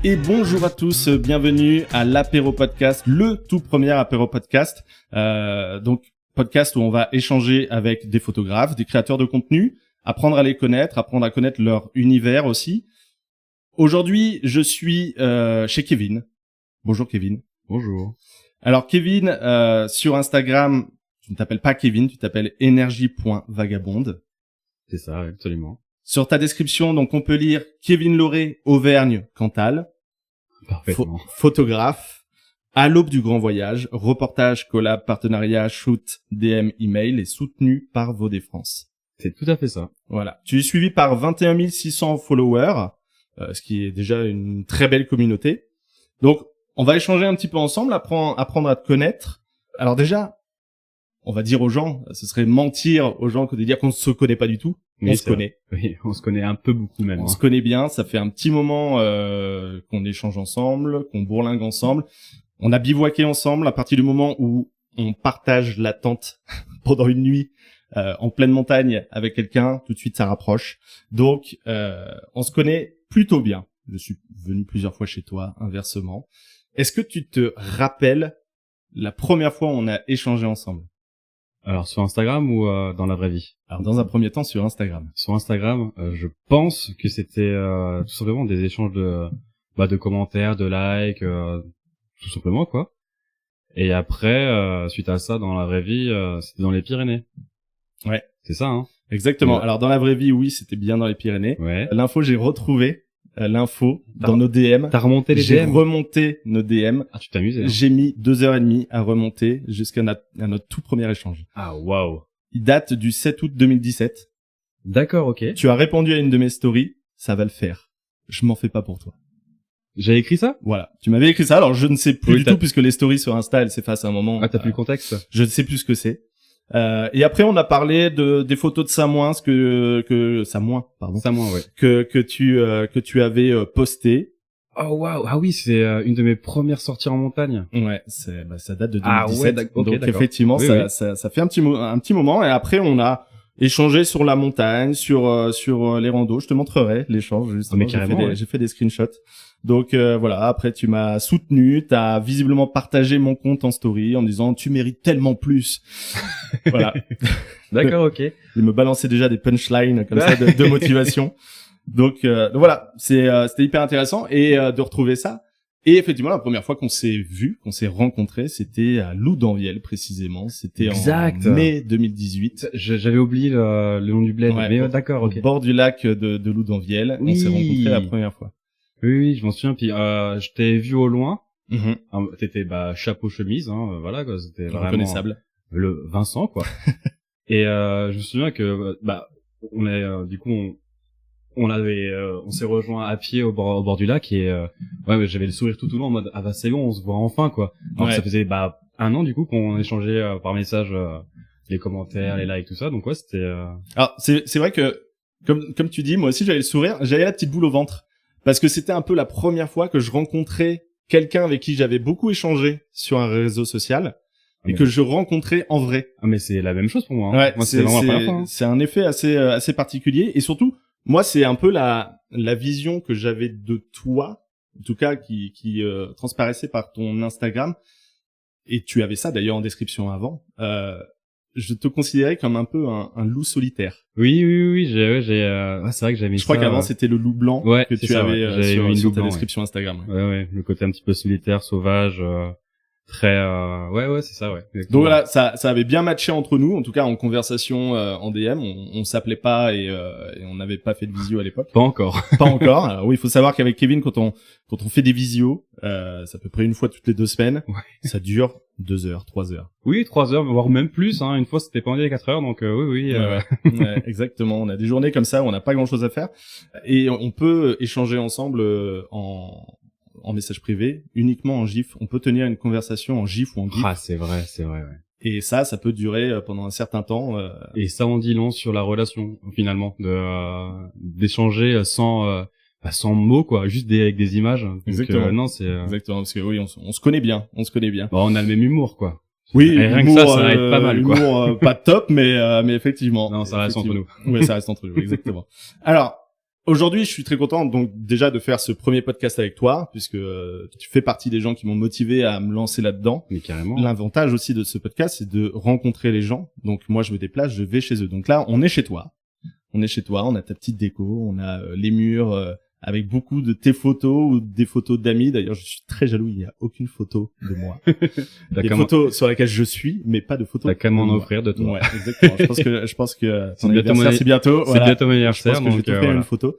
Et bonjour à tous, bienvenue à l'Apéro Podcast, le tout premier Apéro Podcast. Donc podcast où on va échanger avec des photographes, des créateurs de contenu, apprendre à les connaître, apprendre à connaître leur univers aussi. Aujourd'hui, je suis chez Kevin. Bonjour Kevin. Bonjour. Alors Kevin, sur Instagram, tu ne t'appelles pas Kevin, tu t'appelles énergie.vagabonde. C'est ça, absolument. Sur ta description, donc on peut lire Kevin Lauré, Auvergne, Cantal. Parfaitement. Photographe, à l'aube du grand voyage, reportage, collab, partenariat, shoot, DM, email et soutenu par Vaudé France. C'est tout à fait ça. Voilà. Tu es suivi par 21 600 followers, ce qui est déjà une très belle communauté. Donc, on va échanger un petit peu ensemble, apprendre à te connaître. Alors déjà, on va dire aux gens, ce serait mentir aux gens que de dire qu'on ne se connaît pas du tout. Mais on se connaît. Oui, on se connaît un peu beaucoup même. On se connaît bien, ça fait un petit moment qu'on échange ensemble, qu'on bourlingue ensemble. On a bivouaqué ensemble à partir du moment où on partage la tente pendant une nuit en pleine montagne avec quelqu'un, tout de suite ça rapproche. Donc on se connaît plutôt bien. Je suis venu plusieurs fois chez toi, inversement. Est-ce que tu te rappelles la première fois où on a échangé ensemble? Alors sur Instagram ou dans la vraie vie? Alors dans un premier temps sur Instagram. Sur Instagram, je pense que c'était tout simplement des échanges de commentaires, de likes, tout simplement quoi. Et après, suite à ça, dans la vraie vie, c'était dans les Pyrénées. Ouais. C'est ça, hein? Exactement. Ouais. Alors dans la vraie vie, oui, c'était bien dans les Pyrénées. Ouais. L'info, j'ai retrouvé l'info dans nos DM. T'as remonté les J'ai DM? remonté nos DM. Ah, tu t'amuses, hein? J'ai mis 2h30 à remonter jusqu'à notre tout premier échange. Ah, waouh. Il date du 7 août 2017. D'accord, ok. Tu as répondu à une de mes stories. Ça va le faire. Je m'en fais pas pour toi. J'ai écrit ça? Voilà. Tu m'avais écrit ça. Alors, je ne sais plus Oui, du tout puisque les stories sur Insta, elles s'effacent à un moment. Ah, t'as plus le contexte? Je ne sais plus ce que c'est. Et après, on a parlé des photos de Samoin, Samoin, pardon. Samoin, ouais. que tu avais posté. Oh waouh, ah oui, c'est une de mes premières sorties en montagne. Ouais, ça date de 2017. Ah ouais, donc d'accord. effectivement, Oui, ça fait un petit moment. Et après, on a échangé sur la montagne, sur les randos. Je te montrerai l'échange justement. Mais carrément, J'ai fait des screenshots. Donc voilà. Après, tu m'as soutenu. T'as visiblement partagé mon compte en story en disant tu mérites tellement plus. Voilà. D'accord, ok. Il me balançait déjà des punchlines comme ça de motivation. Donc voilà, c'était hyper intéressant et de retrouver ça. Et effectivement, la première fois qu'on s'est vu, qu'on s'est rencontrés, c'était à Loudanviel précisément. C'était en mai 2018. J'avais oublié le nom du bled. Ouais, mais d'accord, ok. Au bord du lac de Loudanviel, Oui. on s'est rencontrés la première fois. Oui, je m'en souviens. Puis je t'ai vu au loin. Mm-hmm. T'étais chapeau chemise, hein, voilà quoi. C'était vraiment Reconnaissable. Le Vincent quoi. Et je me souviens que on est du coup on s'est rejoint à pied au bord du lac et ouais, j'avais le sourire tout au long en mode c'est bon, on se voit enfin quoi. Alors ça faisait un an du coup qu'on échangeait par message les commentaires, les likes, tout ça. Donc ouais, c'était Alors c'est vrai que comme tu dis, moi aussi j'avais le sourire, j'avais la petite boule au ventre parce que c'était un peu la première fois que je rencontrais quelqu'un avec qui j'avais beaucoup échangé sur un réseau social et que je rencontrais en vrai. Ah mais c'est la même chose pour moi. Hein. Ouais, moi c'est vraiment la première fois. Hein. C'est un effet assez particulier et surtout moi c'est un peu la vision que j'avais de toi, en tout cas qui transparaissait par ton Instagram et tu avais ça d'ailleurs en description avant. Je te considérais comme un peu un loup solitaire. Oui, j'ai c'est vrai que j'avais mis ça. Je crois qu'avant c'était le loup blanc que tu avais sur ta description Instagram. Ouais, le côté un petit peu solitaire, sauvage, très ouais, c'est ça, ouais. Exactement. Donc voilà, ça avait bien matché entre nous, en tout cas en conversation en DM, on s'appelait pas et on n'avait pas fait de visio à l'époque. Pas encore. Pas encore. Alors oui, il faut savoir qu'avec Kevin quand on fait des visios, c'est à peu près une fois toutes les 2 semaines. Ouais. Ça dure 2 heures, 3 heures. Oui, 3 heures, voire même plus. Hein. Une fois, c'était pas à 4 heures, donc oui. Ouais, exactement. On a des journées comme ça où on n'a pas grand-chose à faire et on peut échanger ensemble en message privé, uniquement en GIF. On peut tenir une conversation en GIF ou en GIF. Ah, c'est vrai, ouais. Et ça peut durer pendant un certain temps. Et ça en dit long sur la relation, finalement, d'échanger sans mots, quoi, juste avec des images. Donc, exactement. Non, c'est exactement, parce que oui, on se connaît bien. Bon, on a le même humour, quoi. Oui, et rien humour, que ça aide pas mal, quoi. Humour pas top, mais effectivement. Non, ça reste entre nous. Oui, ça reste entre nous, exactement. Alors, Aujourd'hui, je suis très content donc déjà de faire ce premier podcast avec toi, puisque tu fais partie des gens qui m'ont motivé à me lancer là-dedans. Mais carrément. L'avantage aussi de ce podcast, c'est de rencontrer les gens. Donc moi, je me déplace, je vais chez eux. Donc là, on est chez toi. On a ta petite déco, on a les murs avec beaucoup de tes photos ou des photos d'amis. D'ailleurs, je suis très jaloux, il n'y a aucune photo de moi. Il y a des photos sur lesquelles je suis, mais pas de photos. T'as qu'à m'en offrir de toi. Ouais, exactement. Je pense que ton anniversaire, c'est bientôt. C'est bientôt mon anniversaire. Je pense que je vais te faire une photo.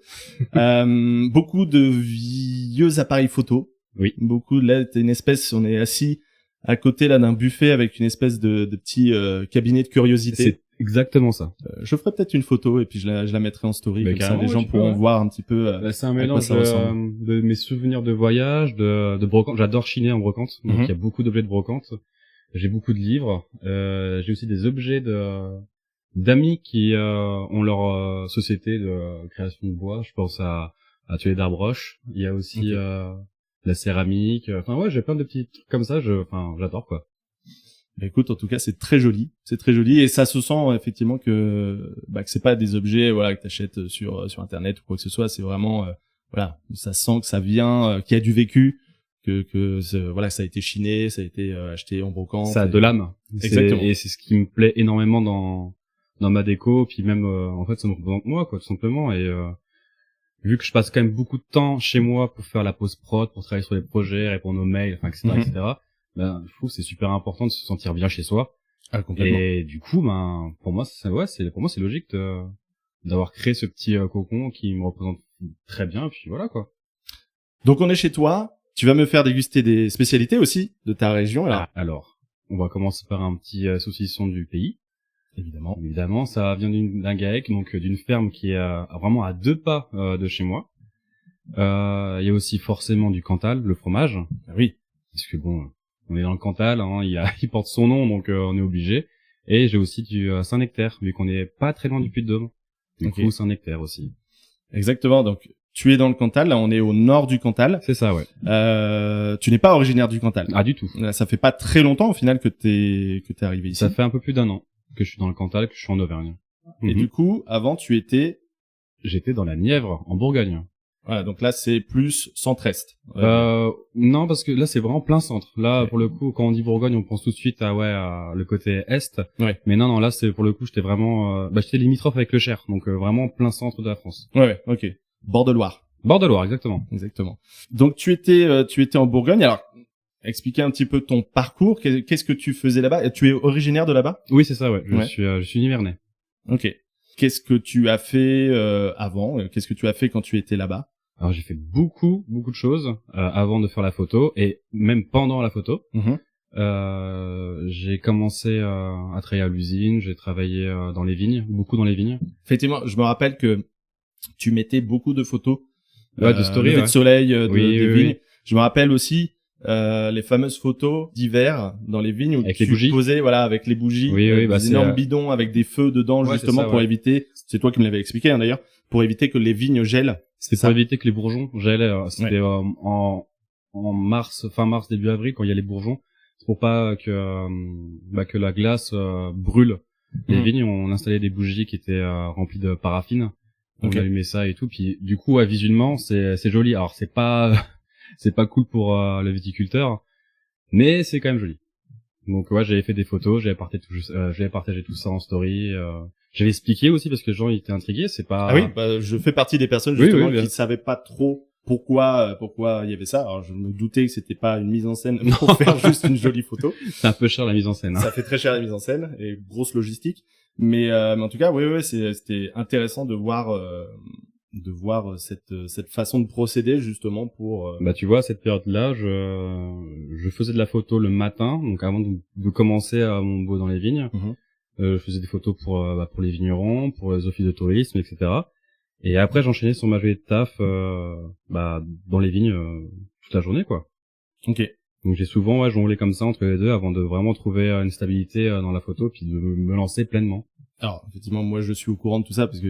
Beaucoup de vieux appareils photo. Oui. Beaucoup, là, t'es une espèce, on est assis à côté, là, d'un buffet avec une espèce de petit cabinet de curiosité. C'est exactement ça. Je ferai peut-être une photo et puis je la mettrai en story. Mais comme ça, les gens pourront voir un petit peu. C'est un mélange de mes souvenirs de voyage, de brocante. J'adore chiner en brocante. Donc il y a beaucoup d'objets de brocante. J'ai beaucoup de livres. J'ai aussi des objets d'amis qui ont leur société de création de bois. Je pense à Atelier d'Art Broche. Il y a aussi la céramique. Enfin ouais, j'ai plein de petits trucs comme ça. J'adore quoi. Écoute, en tout cas, c'est très joli et ça se sent effectivement que c'est pas des objets que t'achètes sur internet ou quoi que ce soit, c'est vraiment ça sent que ça vient qu'il y a du vécu, que ça a été chiné, ça a été acheté en brocante. Ça a de l'âme. Exactement. Et c'est ce qui me plaît énormément dans ma déco, puis même en fait ça me représente moi quoi tout simplement et vu que je passe quand même beaucoup de temps chez moi pour faire la post-prod, pour travailler sur les projets, répondre aux mails, enfin etc. etc. Je trouve que c'est super important de se sentir bien chez soi. Ah, complètement. Et du coup, pour moi, c'est logique d'avoir créé ce petit cocon qui me représente très bien. Et puis voilà quoi. Donc on est chez toi. Tu vas me faire déguster des spécialités aussi de ta région. Alors, on va commencer par un petit saucisson du pays. Évidemment, ça vient d'un GAEC, donc d'une ferme qui est vraiment à 2 pas de chez moi. Il y a aussi forcément du Cantal, le fromage. Ah oui. Parce que bon. On est dans le Cantal, il porte son nom, donc on est obligé. Et j'ai aussi du Saint-Nectaire, vu qu'on est pas très loin du Puy-de-Dôme. Du coup, Saint-Nectaire aussi. Exactement, donc tu es dans le Cantal, là on est au nord du Cantal. C'est ça, ouais. Tu n'es pas originaire du Cantal. Ah, du tout. Ça fait pas très longtemps au final que t'es arrivé ici. Ça fait un peu plus d'1 an que je suis dans le Cantal, que je suis en Auvergne. Et du coup, avant J'étais dans la Nièvre, en Bourgogne. Voilà, donc là c'est plus centre-est. Non, parce que là c'est vraiment plein centre. Là pour le coup, quand on dit Bourgogne, on pense tout de suite à le côté est. Ouais. Mais non, là c'est pour le coup, j'étais vraiment, j'étais limitrophe avec le Cher, donc vraiment plein centre de la France. Ouais, ok. Bord de Loire. Bord de Loire, exactement. Donc tu étais en Bourgogne. Alors, expliquez un petit peu ton parcours. Qu'est-ce que tu faisais là-bas? Tu es originaire de là-bas? Oui, c'est ça, ouais. Je suis nivernais. Ok. Qu'est-ce que tu as fait avant? Qu'est-ce que tu as fait quand tu étais là-bas? Alors j'ai fait beaucoup de choses avant de faire la photo et même pendant la photo. J'ai commencé à travailler à l'usine, j'ai travaillé beaucoup dans les vignes. Effectivement, je me rappelle que tu mettais beaucoup de photos de story, de soleil des vignes. Oui. Je me rappelle aussi les fameuses photos d'hiver dans les vignes où avec tu les bougies. posais avec les bougies, des énormes bidons avec des feux dedans justement pour éviter, c'est toi qui me l'avais expliqué d'ailleurs, pour éviter que les vignes gèlent. C'était pour éviter que les bourgeons gèlent. C'était en mars, fin mars, début avril, quand il y a les bourgeons. C'est pour pas que la glace brûle les vignes. On installait des bougies qui étaient remplies de paraffine. On allumait ça et tout. Puis du coup, visuellement, c'est joli. Alors c'est pas cool pour le viticulteur, mais c'est quand même joli. Donc j'avais fait des photos, j'avais partagé tout ça en story. J'avais expliqué aussi parce que les gens étaient intrigués, c'est pas... Ah oui, je fais partie des personnes justement qui ne savaient pas trop pourquoi il y avait ça. Alors je me doutais que c'était pas une mise en scène pour faire juste une jolie photo. C'est un peu cher la mise en scène. Ça fait très cher la mise en scène et grosse logistique. Mais en tout cas, c'était intéressant de voir cette façon de procéder justement pour. Tu vois, à cette période-là, je faisais de la photo le matin, donc avant de commencer à mon boulot dans les vignes. Je faisais des photos pour les vignerons, pour les offices de tourisme, etc. Et après, j'enchaînais sur ma journée de taf dans les vignes toute la journée, quoi. Ok. Donc j'ai souvent jonglé comme ça entre les deux avant de vraiment trouver une stabilité dans la photo puis de me lancer pleinement. Alors effectivement, moi je suis au courant de tout ça parce que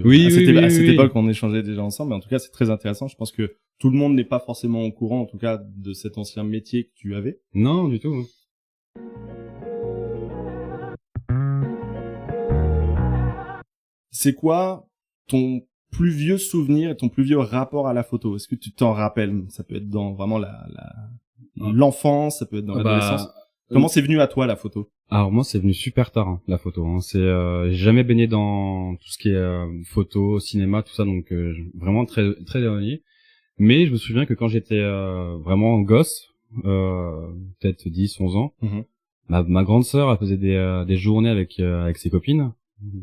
à cette époque on échangeait déjà ensemble. Mais en tout cas, c'est très intéressant. Je pense que tout le monde n'est pas forcément au courant, en tout cas, de cet ancien métier que tu avais. Non, du tout. C'est quoi ton plus vieux souvenir et ton plus vieux rapport à la photo? Est-ce que tu t'en rappelles? Ça peut être dans vraiment l'enfance, ça peut être dans l'adolescence. Comment c'est venu à toi, la photo? Alors moi, c'est venu super tard, hein, la photo. Hein. J'ai jamais baigné dans tout ce qui est photo, cinéma, tout ça, donc vraiment très très éloigné. Mais je me souviens que quand j'étais vraiment gosse, peut-être 10, 11 ans, ma grande sœur, elle faisait des journées avec ses copines.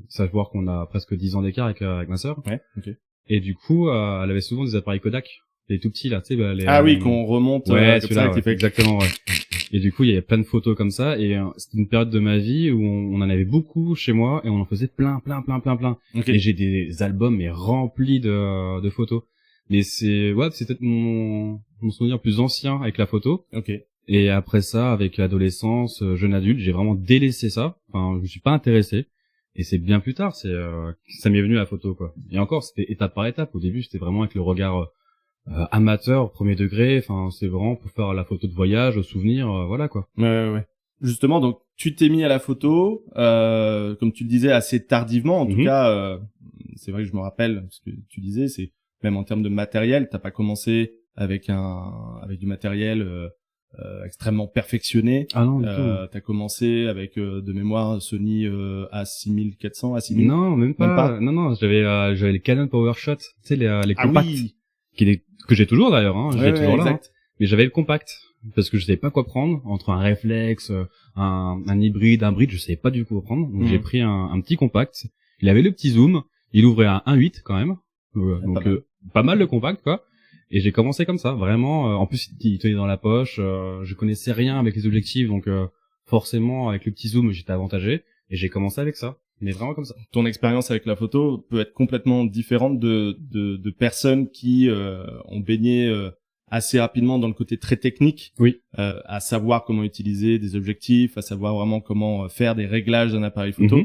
Savoir qu'on a presque 10 ans d'écart avec ma sœur. Ouais, ok. Et du coup, elle avait souvent des appareils Kodak, les tout petits là, tu sais, les. Ah oui, qu'on remonte. Ouais, comme celui-là, ça, ouais, exactement. Ouais. Et du coup, il y avait plein de photos comme ça, et c'était une période de ma vie où on en avait beaucoup chez moi, et on en faisait plein. Okay. Et j'ai des albums mais remplis de photos. Mais c'est peut-être mon souvenir plus ancien avec la photo. Ok. Et après ça, avec l'adolescence, jeune adulte, j'ai vraiment délaissé ça. Enfin, je me suis pas intéressé. Et c'est bien plus tard, ça m'est venu la photo, quoi. Et encore, c'était étape par étape. Au début, c'était vraiment avec le regard amateur, premier degré. Enfin, c'est vraiment pour faire la photo de voyage, souvenir, voilà, quoi. Ouais. Justement, donc tu t'es mis à la photo, comme tu le disais, assez tardivement. En tout cas, c'est vrai que je me rappelle ce que tu disais. C'est même en termes de matériel, t'as pas commencé avec du matériel extrêmement perfectionné. Ah non, du tout. T'as commencé avec de mémoire Sony A6400, A6000. Non, même pas. Non, j'avais les Canon PowerShot, tu sais les compacts, que j'ai toujours d'ailleurs, hein, j'ai toujours là. Hein. Mais j'avais le compact parce que je savais pas quoi prendre entre un réflexe, un hybride, un bridge, je savais pas du coup quoi prendre. Donc j'ai pris un petit compact. Il avait le petit zoom, il ouvrait à 1.8 quand même. Donc pas mal le compact quoi. Et j'ai commencé comme ça, vraiment. En plus, il tenait dans la poche. Je connaissais rien avec les objectifs, donc forcément, avec le petit zoom, j'étais avantagé. Et j'ai commencé avec ça, mais vraiment comme ça. Ton expérience avec la photo peut être complètement différente de personnes qui ont baigné assez rapidement dans le côté très technique. Oui. À savoir comment utiliser des objectifs, à savoir vraiment comment faire des réglages d'un appareil photo.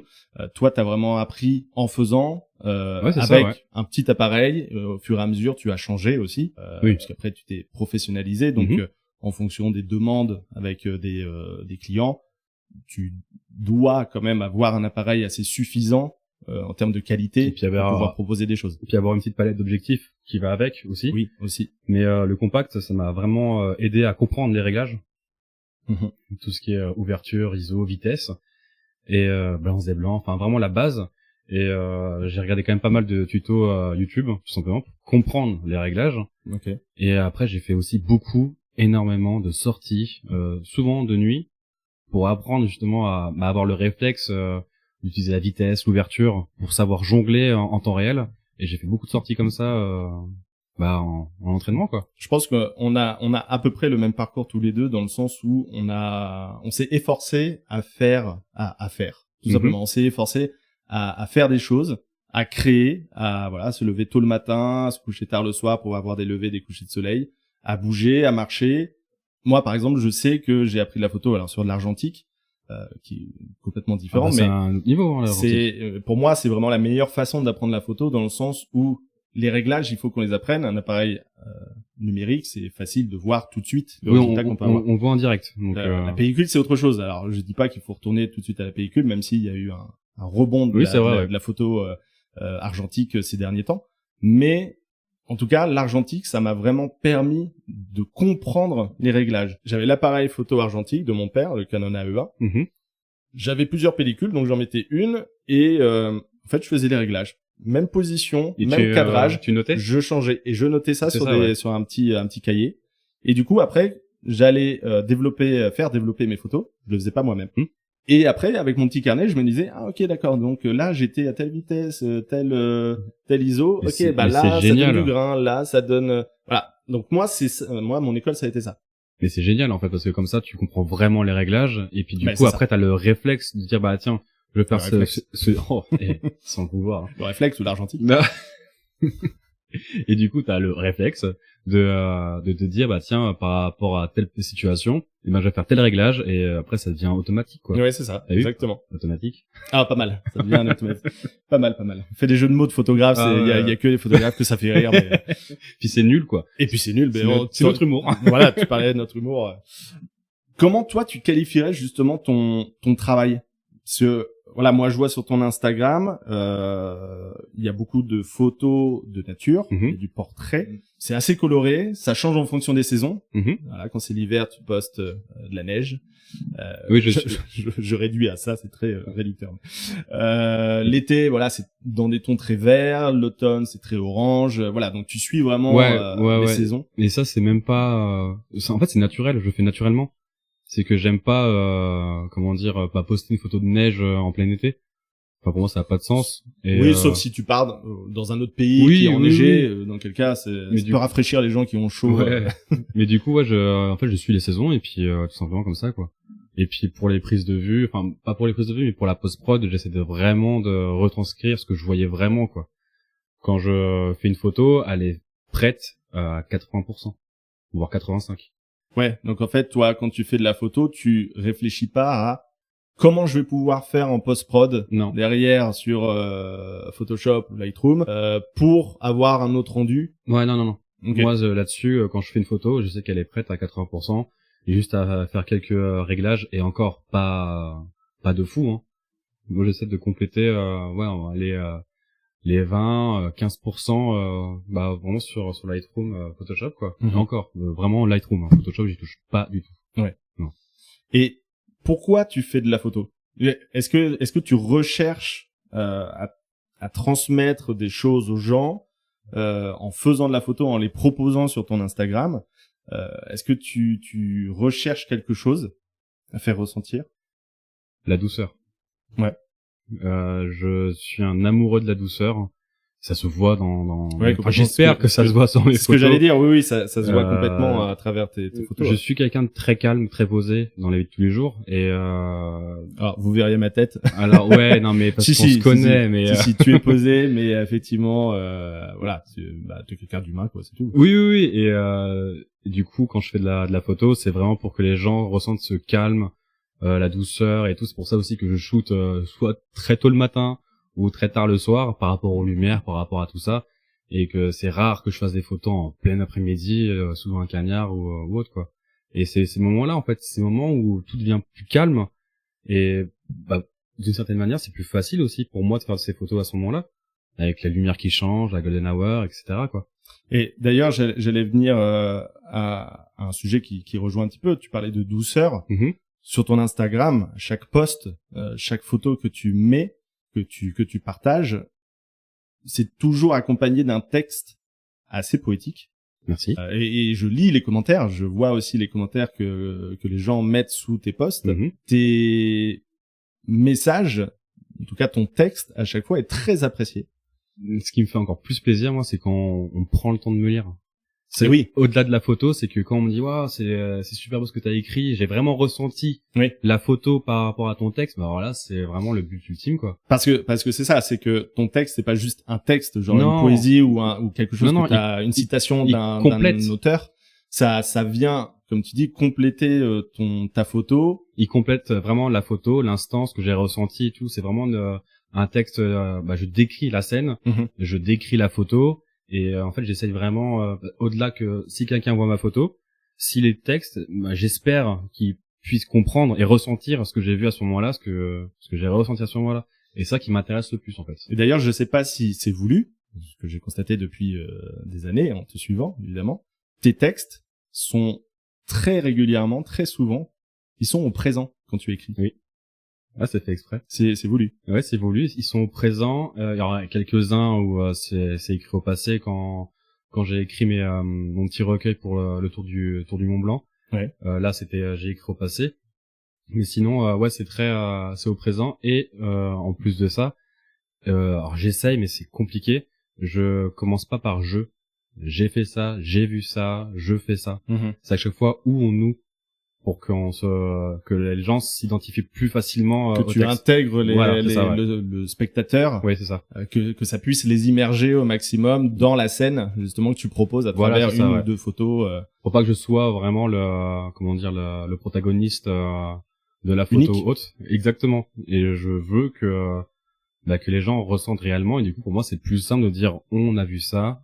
Toi, t'as vraiment appris en faisant. Avec un petit appareil, au fur et à mesure, tu as changé aussi, parce qu'après tu t'es professionnalisé, donc en fonction des demandes avec des clients, tu dois quand même avoir un appareil assez suffisant en termes de qualité pour pouvoir proposer des choses. Et puis avoir une petite palette d'objectifs qui va avec aussi. Oui, aussi. Mais le compact, ça m'a vraiment aidé à comprendre les réglages, tout ce qui est ouverture, ISO, vitesse et balance des blancs, enfin vraiment la base. Et j'ai regardé quand même pas mal de tutos YouTube, tout simplement, pour comprendre les réglages. Okay. Et après, j'ai fait aussi énormément de sorties, souvent de nuit, pour apprendre justement à avoir le réflexe d'utiliser la vitesse, l'ouverture, pour savoir jongler en temps réel. Et j'ai fait beaucoup de sorties comme ça en entraînement, quoi. Je pense qu'on a à peu près le même parcours tous les deux, dans le sens où on s'est efforcé à faire, tout simplement. On s'est efforcé à faire des choses, à créer, à se lever tôt le matin, à se coucher tard le soir pour avoir des levées, des couchers de soleil, à bouger, à marcher. Moi, par exemple, je sais que j'ai appris la photo alors sur de l'argentique, qui est complètement différent, mais c'est un autre niveau, hein, l'argentique. Pour moi, c'est vraiment la meilleure façon d'apprendre la photo, dans le sens où les réglages, il faut qu'on les apprenne. Un appareil numérique, c'est facile de voir tout de suite le résultat qu'on peut avoir. On voit en direct. Donc la pellicule, c'est autre chose. Alors, je dis pas qu'il faut retourner tout de suite à la pellicule, même s'il y a eu un rebond de la photo argentique ces derniers temps. Mais en tout cas, l'argentique, ça m'a vraiment permis de comprendre les réglages. J'avais l'appareil photo argentique de mon père, le Canon AE1. J'avais plusieurs pellicules, donc j'en mettais une et en fait, je faisais les réglages. Même position, même cadrage. Tu notais ? Je changeais et je notais ça sur un petit cahier. Et du coup, après, j'allais faire développer mes photos. Je le faisais pas moi-même. Et après, avec mon petit carnet, je me disais, ah, ok, d'accord. Donc, là, j'étais à telle vitesse, tel ISO. Ok, là, ça donne du grain. Là, ça donne, voilà. Donc, moi, mon école, ça a été ça. Mais c'est génial, en fait, parce que comme ça, tu comprends vraiment les réglages. Et puis, du coup, après, t'as le réflexe de dire, tiens, je vais faire sans le pouvoir. Hein. Le réflexe ou l'argentique. Et du coup, t'as le réflexe de te dire, tiens, par rapport à telle situation, je vais faire tel réglage, et après, ça devient automatique, quoi. Ouais, c'est ça. Exactement. Automatique. Ah, pas mal. Ça devient automatique. Pas mal. On fait des jeux de mots de photographes, il y a que les photographes que ça fait rire, mais... Puis c'est nul, quoi. Et puis c'est nul, c'est notre humour. Voilà, tu parlais de notre humour. Comment toi, tu qualifierais justement ton travail? Parce que, voilà, moi je vois sur ton Instagram, il y a beaucoup de photos de nature, et du portrait. C'est assez coloré, ça change en fonction des saisons. Voilà, quand c'est l'hiver, tu postes de la neige. Oui, je réduis à ça, c'est très réducteur. L'été, voilà, c'est dans des tons très verts. L'automne, c'est très orange. Voilà, donc tu suis vraiment les saisons. Et ça, c'est même pas. En fait, c'est naturel. Je fais naturellement. C'est que j'aime pas, comment dire, pas poster une photo de neige en plein été. Enfin, pour moi, ça n'a pas de sens. Et oui, sauf si tu pars dans un autre pays qui est enneigé, dans quel cas, ça peut rafraîchir les gens qui ont chaud. Ouais. Mais du coup, ouais, en fait, je suis les saisons et puis tout simplement comme ça, quoi. Et puis pour les prises de vue, enfin pas pour les prises de vue, mais pour la post-prod, j'essaie vraiment de retranscrire ce que je voyais vraiment, quoi. Quand je fais une photo, elle est prête à 80%, voire 85%. Ouais, donc en fait, toi, quand tu fais de la photo, tu réfléchis pas à comment je vais pouvoir faire en post-prod derrière sur Photoshop ou Lightroom pour avoir un autre rendu. Ouais, non. Okay. Moi, là-dessus, quand je fais une photo, je sais qu'elle est prête à 80%. Et juste à faire quelques réglages et encore pas de fou, hein. Moi, j'essaie de compléter, les 20, 15%, vraiment sur Lightroom, Photoshop, quoi. Et encore, vraiment Lightroom, hein. Photoshop, j'y touche pas du tout. Ouais. Non. Et pourquoi tu fais de la photo? Est-ce que tu recherches à transmettre des choses aux gens en faisant de la photo, en les proposant sur ton Instagram? Est-ce que tu recherches quelque chose à faire ressentir? La douceur. Ouais. Je suis un amoureux de la douceur. Ça se voit dans... Ouais, enfin, j'espère que ça se voit sur mes photos. C'est ce que j'allais dire, oui, ça se voit complètement à travers tes photos. Je suis quelqu'un de très calme, très posé dans la vie de tous les jours. Et alors, vous verriez ma tête. Alors, ouais, non, mais parce qu'on se connaît, mais... Si, tu es posé, mais effectivement, voilà, t'es quelqu'un d'humain, quoi, c'est tout. Oui. Et du coup, quand je fais de la photo, c'est vraiment pour que les gens ressentent ce calme, la douceur et tout. C'est pour ça aussi que je shoot soit très tôt le matin ou très tard le soir par rapport aux lumières, par rapport à tout ça, et que c'est rare que je fasse des photos en plein après-midi sous un cagnard ou autre, quoi. Et c'est ces moments-là, en fait, ces moments où tout devient plus calme et d'une certaine manière, c'est plus facile aussi pour moi de faire ces photos à ce moment-là, avec la lumière qui change, la golden hour, etc., quoi. Et d'ailleurs, j'allais venir à un sujet qui rejoint un petit peu. Tu parlais de douceur. Sur ton Instagram, chaque post, chaque photo que tu mets, que tu partages, c'est toujours accompagné d'un texte assez poétique. Merci. Et je lis les commentaires, je vois aussi les commentaires que les gens mettent sous tes posts. Tes messages, en tout cas ton texte, à chaque fois est très apprécié. Ce qui me fait encore plus plaisir, moi, c'est quand on prend le temps de me lire. C'est oui. Au-delà de la photo, c'est que quand on me dit waouh, c'est super beau ce que t'as écrit, j'ai vraiment ressenti la photo par rapport à ton texte. Mais alors là, c'est vraiment le but ultime, quoi. Parce que c'est ça, c'est que ton texte c'est pas juste un texte, genre une poésie ou quelque chose que t'as une citation d'un auteur. Ça vient, comme tu dis, compléter ta photo. Il complète vraiment la photo, l'instant, ce que j'ai ressenti et tout. C'est vraiment un texte. Je décris la scène, je décris la photo. Et en fait, j'essaye vraiment, au-delà que si quelqu'un voit ma photo, si les textes, j'espère qu'ils puissent comprendre et ressentir ce que j'ai vu à ce moment-là, ce que j'ai ressenti à ce moment-là. Et ça qui m'intéresse le plus, en fait. Et d'ailleurs, je sais pas si c'est voulu, ce que j'ai constaté depuis des années, en te suivant, évidemment. Tes textes sont très régulièrement, très souvent, ils sont au présent quand tu écris. Oui. Ah, c'est fait exprès. C'est voulu. Ouais, c'est voulu. Ils sont présents. Il y en a quelques-uns où c'est écrit au passé quand j'ai écrit mon petit recueil pour le tour du Mont Blanc. Ouais. Là, j'ai écrit au passé. Mais sinon, c'est au présent. Et en plus de ça, alors j'essaye, mais c'est compliqué. Je commence pas par je. J'ai fait ça, j'ai vu ça, je fais ça. C'est à chaque fois où on nous. Pour que les gens s'identifient plus facilement que tu intègres le spectateur. Oui, c'est ça. Que ça puisse les immerger au maximum dans la scène justement que tu proposes à travers une ou deux photos. Pour pas que je sois vraiment le protagoniste de la photo unique. Haute. Exactement. Et je veux que les gens ressentent réellement. Et du coup, pour moi, c'est plus simple de dire on a vu ça.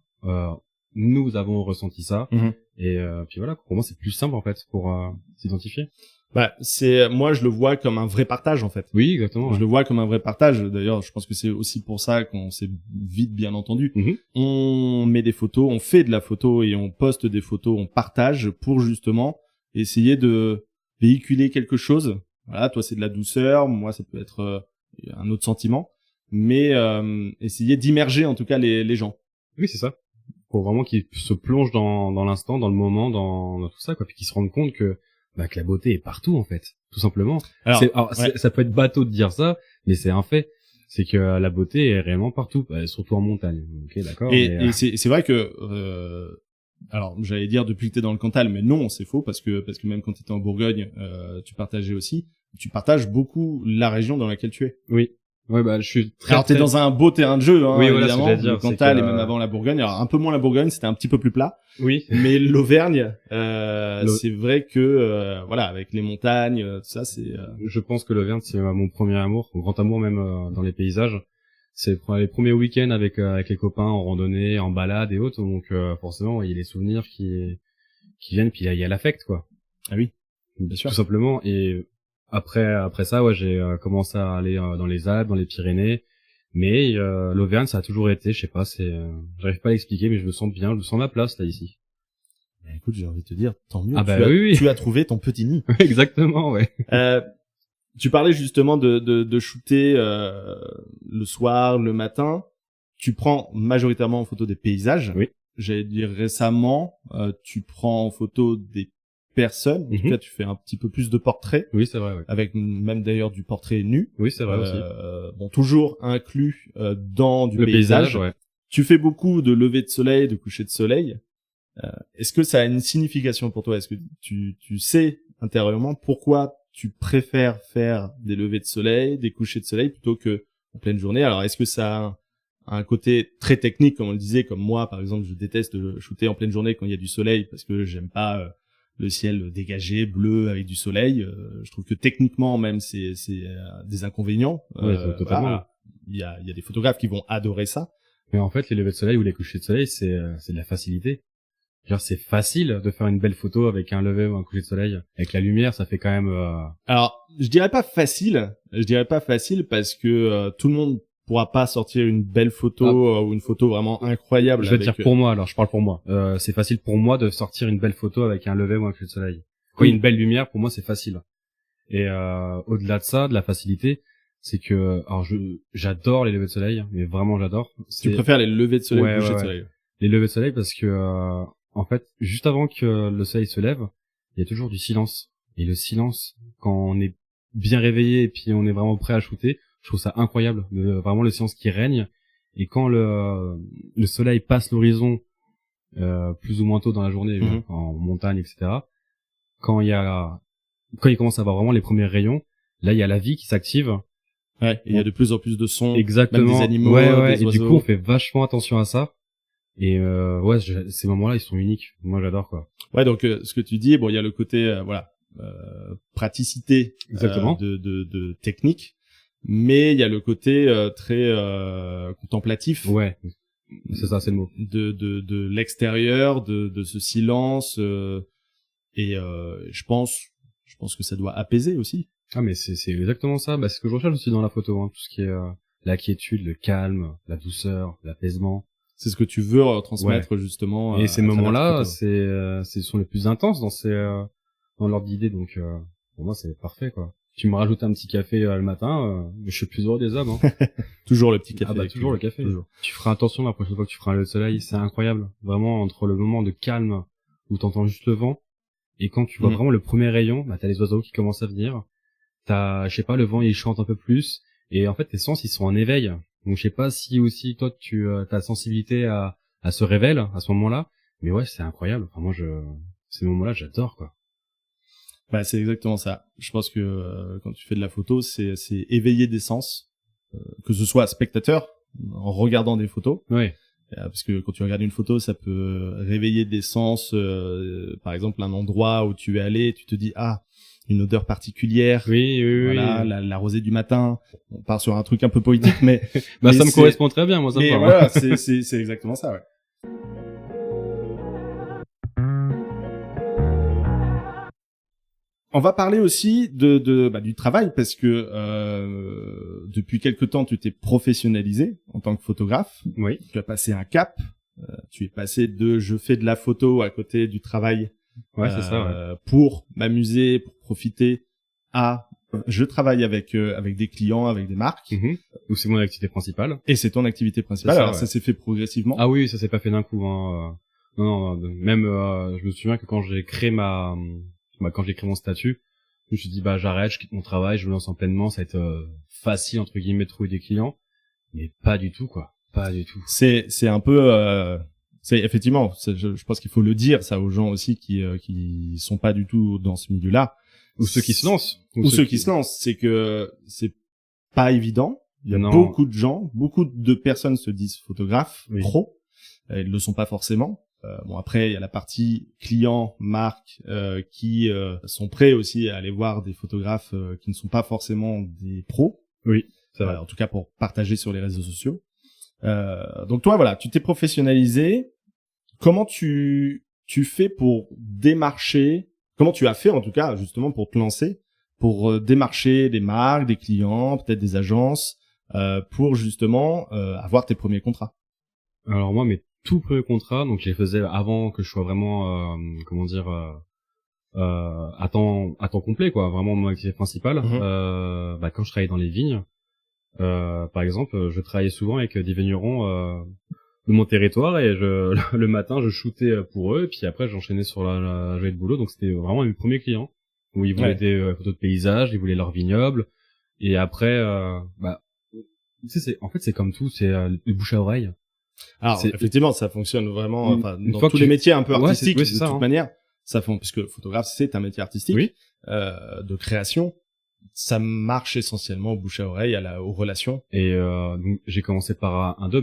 Nous avons ressenti ça. Et puis voilà, pour moi c'est plus simple en fait pour s'identifier. Moi, je le vois comme un vrai partage, en fait. Oui, exactement. Je le vois comme un vrai partage. D'ailleurs, je pense que c'est aussi pour ça qu'on s'est vite bien entendu. On met des photos, on fait de la photo et on poste des photos, on partage pour justement essayer de véhiculer quelque chose. Voilà, toi, c'est de la douceur. Moi, ça peut être un autre sentiment. Mais essayer d'immerger, en tout cas, les gens. Oui, c'est ça. Pour vraiment qu'ils se plongent dans l'instant, dans le moment, dans tout ça, quoi. Puis qu'ils se rendent compte que la beauté est partout, en fait, tout simplement. Ça peut être bateau de dire ça, mais c'est un fait. C'est que la beauté est réellement partout, surtout en montagne. Ok, d'accord. Et c'est vrai que, alors j'allais dire depuis que t'es dans le Cantal, mais non, c'est faux parce que même quand t'étais en Bourgogne, tu partageais aussi. Tu partages beaucoup la région dans laquelle tu es. Oui. Ouais, je suis Alors t'es dans un beau terrain de jeu, hein, oui, évidemment. Voilà, dire, le Cantal et même avant la Bourgogne. Alors un peu moins la Bourgogne, c'était un petit peu plus plat. Oui. Mais l'Auvergne, c'est vrai que voilà, avec les montagnes, tout ça, c'est. Je pense que l'Auvergne, c'est mon premier amour, mon grand amour même dans les paysages. C'est les premiers week-ends avec les copains en randonnée, en balade et autres. Donc forcément, il y a les souvenirs qui viennent, puis il y a l'affect, quoi. Ah oui, bien sûr. Tout simplement. Et après ça, j'ai commencé à aller dans les Alpes, dans les Pyrénées. Mais l'Auvergne, ça a toujours été, je sais pas, j'arrive pas à l'expliquer, mais je me sens bien, je me sens ma place là ici. Écoute, j'ai envie de te dire, tant mieux. Oui. Tu as trouvé ton petit nid. Exactement, ouais. Tu parlais justement de shooter le soir, le matin. Tu prends majoritairement en photo des paysages. Oui. J'allais dire récemment, tu prends en photo des personnes. En tout cas, tu fais un petit peu plus de portraits. Oui, c'est vrai. Ouais. Avec même d'ailleurs du portrait nu. Oui, c'est vrai aussi. Bon, toujours inclus dans du le paysage. Ouais. Tu fais beaucoup de lever de soleil, de coucher de soleil. Est-ce que ça a une signification pour toi? Est-ce que tu sais intérieurement pourquoi tu préfères faire des levées de soleil, des couchers de soleil plutôt que en pleine journée? Alors, est-ce que ça a un côté très technique, comme on le disait, comme moi, par exemple, je déteste shooter en pleine journée quand il y a du soleil parce que j'aime pas le ciel dégagé, bleu avec du soleil. Je trouve que techniquement même c'est des inconvénients. Ouais, totalement. Voilà. Il y a des photographes qui vont adorer ça. Mais en fait, les levées de soleil ou les couchers de soleil, c'est de la facilité. Genre, c'est facile de faire une belle photo avec un lever ou un coucher de soleil. Avec la lumière, ça fait quand même... Alors, je dirais pas facile parce que tout le monde pourra pas sortir une belle photo ou une photo vraiment incroyable. Je vais te dire pour moi, alors je parle pour moi. C'est facile pour moi de sortir une belle photo avec un lever ou un coucher de soleil. Quand il y a une belle lumière, pour moi, c'est facile. Et au-delà de ça, de la facilité, c'est que... Alors, j'adore les levées de soleil, mais vraiment j'adore. Tu préfères les levées de soleil ou les couchers de soleil? Les levées de soleil parce que... en fait, juste avant que le soleil se lève, il y a toujours du silence. Et le silence, quand on est bien réveillé et puis on est vraiment prêt à shooter, je trouve ça incroyable. Vraiment le silence qui règne. Et quand le soleil passe l'horizon, plus ou moins tôt dans la journée, en montagne, etc. Quand il commence à avoir vraiment les premiers rayons, là il y a la vie qui s'active. Ouais. Il y a de plus en plus de sons. Exactement. Même des animaux, des oiseaux. Et du coup, on fait vachement attention à ça. Et ces moments-là, ils sont uniques. Moi, j'adore, quoi. Ouais, donc ce que tu dis, bon, il y a le côté praticité, exactement, de technique, mais il y a le côté très contemplatif. Ouais, c'est ça, c'est le mot. De l'extérieur, de ce silence, et je pense que ça doit apaiser aussi. Ah, mais c'est exactement ça. C'est ce que je recherche aussi dans la photo, hein, tout ce qui est la quiétude, le calme, la douceur, l'apaisement. C'est ce que tu veux transmettre justement. Et ces moments-là, ce sont les plus intenses dans l'ordre d'idée. Donc pour moi, c'est parfait, quoi. Tu me rajoutes un petit café le matin, je suis le plus heureux des hommes. Hein. Toujours le petit café. Toujours le café. Toujours. Tu feras attention la prochaine fois que tu feras un lever de soleil, c'est incroyable. Vraiment, entre le moment de calme où t'entends juste le vent et quand tu vois vraiment le premier rayon, t'as les oiseaux qui commencent à venir. T'as, je sais pas, le vent il chante un peu plus et en fait tes sens ils sont en éveil. Donc je sais pas si aussi toi ta sensibilité à ce révèle à ce moment-là, mais ouais, c'est incroyable. Enfin moi ces moments-là, j'adore, quoi. Bah c'est exactement ça. Je pense que quand tu fais de la photo, c'est éveiller des sens, que ce soit spectateur en regardant des photos. Oui. Parce que quand tu regardes une photo, ça peut réveiller des sens. Par exemple, un endroit où tu es allé, tu te dis une odeur particulière. Oui. Voilà, la rosée du matin. On part sur un truc un peu poétique, mais ça me correspond très bien, moi ça. Mais voilà, c'est exactement ça, ouais. On va parler aussi du travail parce que depuis quelque temps tu t'es professionnalisé en tant que photographe. Oui. Tu as passé un cap. Tu es passé de je fais de la photo à côté du travail. Ouais, c'est ça. Ouais. Pour m'amuser, pour profiter à je travaille avec des clients, avec des marques. Donc c'est mon activité principale. Et c'est ton activité principale. Alors ouais. ça s'est fait progressivement. Ah oui, ça s'est pas fait d'un coup. Hein. Non, même je me souviens que quand j'ai créé quand j'ai créé mon statut, je me suis dit j'arrête, je quitte mon travail, je me lance en pleinement, ça va être facile entre guillemets de trouver des clients, mais pas du tout quoi, pas du tout. C'est un peu c'est effectivement, je pense qu'il faut le dire ça aux gens aussi qui sont pas du tout dans ce milieu-là. Ou ceux qui se lancent. Ou ceux qui se lancent, c'est que c'est pas évident. Il y a beaucoup de gens, beaucoup de personnes se disent photographes, pro. Ils le sont pas forcément. Bon après, il y a la partie client, marque, qui sont prêts aussi à aller voir des photographes qui ne sont pas forcément des pros. Oui, c'est vrai. En tout cas pour partager sur les réseaux sociaux. Donc toi, voilà, tu t'es professionnalisé. Comment tu fais pour démarcher? Comment tu as fait, en tout cas, justement, pour te lancer, pour démarcher des marques, des clients, peut-être des agences, pour justement avoir tes premiers contrats? Alors moi, mes tout premiers contrats, donc je les faisais avant que je sois vraiment, à temps complet, quoi, vraiment mon activité principale. Quand je travaillais dans les vignes, par exemple, je travaillais souvent avec des vignerons de mon territoire et le matin je shootais pour eux et puis après j'enchaînais sur la journée de boulot, donc c'était vraiment mes premiers clients où ils voulaient des photos de paysages, ils voulaient leur vignoble et après tu sais c'est comme tout, c'est le bouche à oreille. Alors effectivement ça fonctionne vraiment dans tous les métiers un peu artistiques de toute manière ça font parce que photographe c'est un métier artistique de création. Ça marche essentiellement au bouche à oreille, aux relations. Et donc j'ai commencé par deux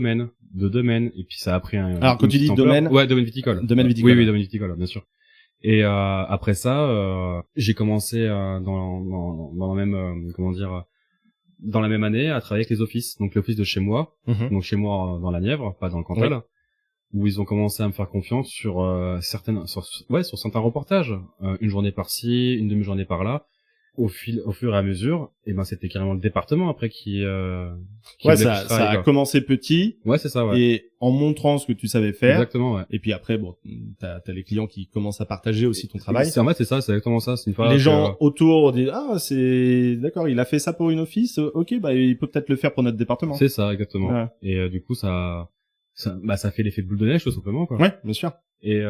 domaines, et puis ça a pris un. Alors quand tu dis domaine, domaine viticole. Domaine viticole. Oui, domaine viticole, bien sûr. Et après ça, j'ai commencé dans la même dans la même année à travailler avec les offices. Donc l'office de chez moi, donc chez moi dans la Nièvre, pas dans le Cantal, où ils ont commencé à me faire confiance sur certains reportages, une journée par-ci, une demi-journée par-là. Au fur et à mesure, et c'était carrément le département après qui ça a commencé petit. Ouais, c'est ça, ouais. Et en montrant ce que tu savais faire. Exactement, ouais. Et puis après, bon, t'as les clients qui commencent à partager aussi ton travail. En fait, c'est ça, c'est exactement ça. C'est une fois les gens autour disent, c'est d'accord, il a fait ça pour une office. Ok, il peut peut-être le faire pour notre département. C'est ça, exactement. Ouais. Et du coup, ça fait l'effet de boule de neige, tout simplement, quoi. Ouais, bien sûr. Et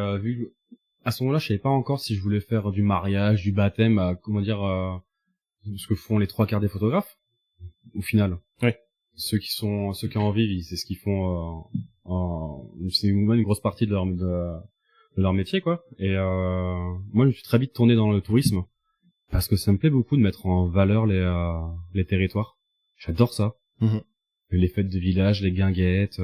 à ce moment-là, je savais pas encore si je voulais faire du mariage, du bâtême, ce que font les 3/4 des photographes, au final. Oui. Ceux qui en vivent, c'est ce qu'ils font, c'est une grosse partie de leur métier, quoi. Et, moi, je me suis très vite tourné dans le tourisme, parce que ça me plaît beaucoup de mettre en valeur les territoires. J'adore ça. Les fêtes de village, les guinguettes,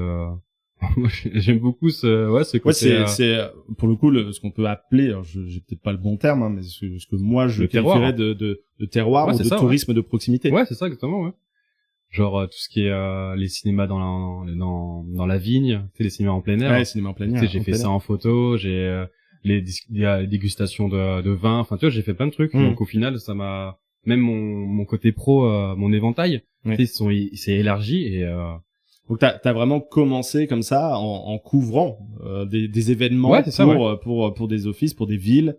moi j'aime beaucoup ce côté. C'est pour le coup ce qu'on peut appeler, j'ai peut-être pas le bon terme, mais ce que moi je qualifierais de terroir ou de tourisme de proximité. Ouais, c'est ça exactement, ouais. Genre tout ce qui est les cinémas dans la vigne, tu sais, les cinémas en plein air. Ouais, les cinémas en plein air. Tu sais, j'ai fait ça en photo, j'ai les dégustations de vin, enfin tu vois, j'ai fait plein de trucs. Donc au final, ça m'a même mon côté pro, mon éventail, tu sais, il s'est élargi et donc t'as vraiment commencé comme ça en couvrant des événements pour des offices, pour des villes,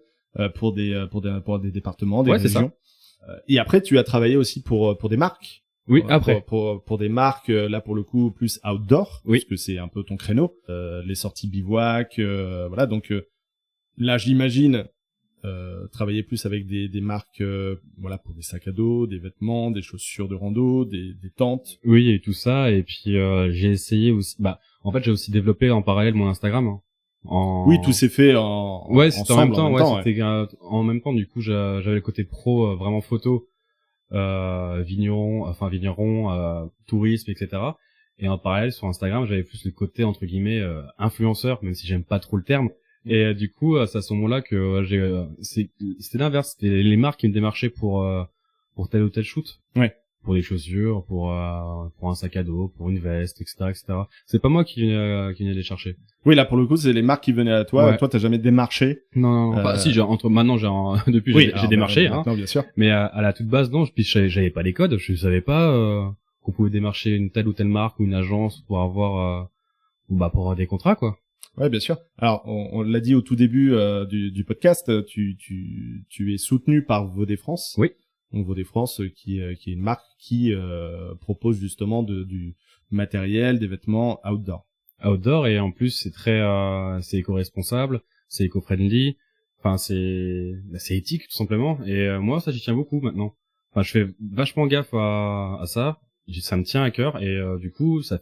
pour des départements, des régions. Et après tu as travaillé aussi pour des marques. Oui, après pour des marques là pour le coup plus outdoor, parce que c'est un peu ton créneau, les sorties bivouac, voilà. Donc là j'imagine travailler plus avec des marques pour des sacs à dos, des vêtements, des chaussures de rando, des tentes. Oui, et tout ça, et puis j'ai essayé aussi en fait j'ai aussi développé en parallèle mon Instagram. Oui, tout s'est fait c'était en même temps, c'était en même temps, du coup j'avais le côté pro vraiment photo, vigneron, tourisme, etc. Et en parallèle sur Instagram, j'avais plus le côté entre guillemets influenceur, même si j'aime pas trop le terme. Et du coup, c'est à ce moment-là que c'était l'inverse, c'était les marques qui me démarchaient pour tel ou tel shoot. Ouais. des chaussures, pour un sac à dos, pour une veste, etc., etc. C'est pas moi qui venais les chercher. Oui, là pour le coup, c'est les marques qui venaient à toi. Ouais. Toi, t'as jamais démarché. Non. Enfin, si, maintenant, depuis, Oui, j'ai démarché, hein. maintenant, bien sûr. Mais à la toute base, non. Puis j'avais pas les codes. Je savais pas qu'on pouvait démarcher une telle ou telle marque ou une agence pour avoir des contrats, quoi. Ouais, bien sûr. Alors, on l'a dit au tout début du podcast, tu es soutenu par Vodé France. Oui. Donc Vodé France, qui est une marque qui propose justement du matériel, des vêtements outdoor. Outdoor, et en plus c'est éco-responsable, c'est éco-friendly. Enfin, c'est éthique tout simplement. Et moi, ça j'y tiens beaucoup maintenant. Enfin, je fais vachement gaffe à ça. Ça me tient à cœur, et du coup, ça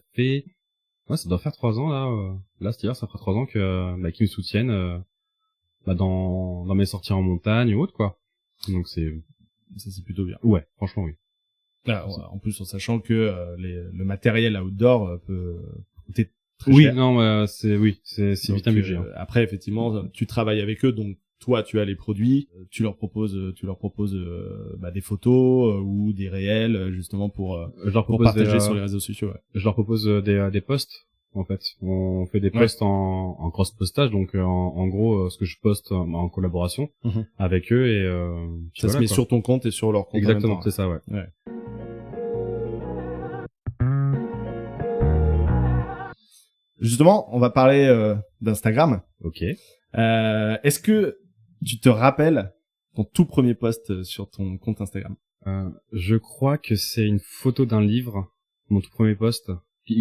doit faire 3 ans là cet hiver, ça fera 3 ans que qu'ils me soutiennent dans mes sorties en montagne ou autre, quoi. Donc ça c'est plutôt bien. Ouais, franchement oui. Ah, en plus en sachant que le matériel outdoor peut coûter très oui, cher. Non, c'est vite un budget. Hein. Après effectivement, tu travailles avec eux, donc toi tu as les produits, tu leur proposes des photos ou des réels justement pour partager sur les réseaux sociaux. Ouais. Je leur propose des posts. En fait, on fait des posts en cross postage, donc en gros ce que je poste en collaboration avec eux, et ça se met sur ton compte et sur leur compte. Exactement, c'est ça, ouais. Justement, on va parler d'Instagram. Ok. Est-ce que tu te rappelles ton tout premier post sur ton compte Instagram? Je crois que c'est une photo d'un livre, mon tout premier post.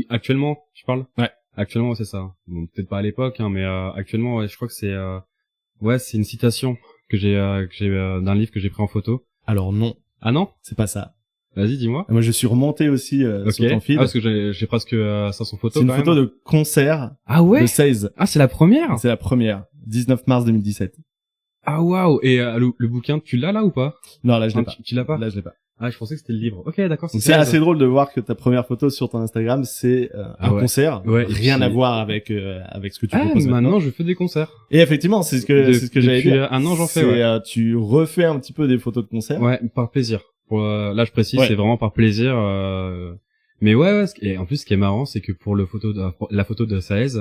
Actuellement, tu parles? Ouais. Actuellement, c'est ça. Bon, peut-être pas à l'époque, hein, mais actuellement, ouais, je crois que c'est une citation que j'ai d'un livre que j'ai pris en photo. Alors non. Ah non? C'est pas ça. Vas-y, dis-moi. Moi, je suis remonté aussi sur ton feed. Ah, parce que j'ai presque ça son photo. C'est une photo de concert. Ah ouais? De 16. Ah, c'est la première? C'est la première. 19 mars 2017. Ah waouh. Et le bouquin, tu l'as là ou pas? Non, là je l'ai pas. Tu l'as pas? Là je l'ai pas. Ah, je pensais que c'était le livre. Ok, d'accord. C'est assez drôle de voir que ta première photo sur ton Instagram, c'est un concert. Ouais, rien à voir avec ce que tu proposes maintenant. Je fais des concerts. Et effectivement, c'est ce que j'allais dire. Depuis un an, j'en fais. Tu refais un petit peu des photos de concert. Ouais, par plaisir. Là, je précise, c'est vraiment par plaisir. Mais ouais. Et en plus, ce qui est marrant, c'est que pour la photo de Saez,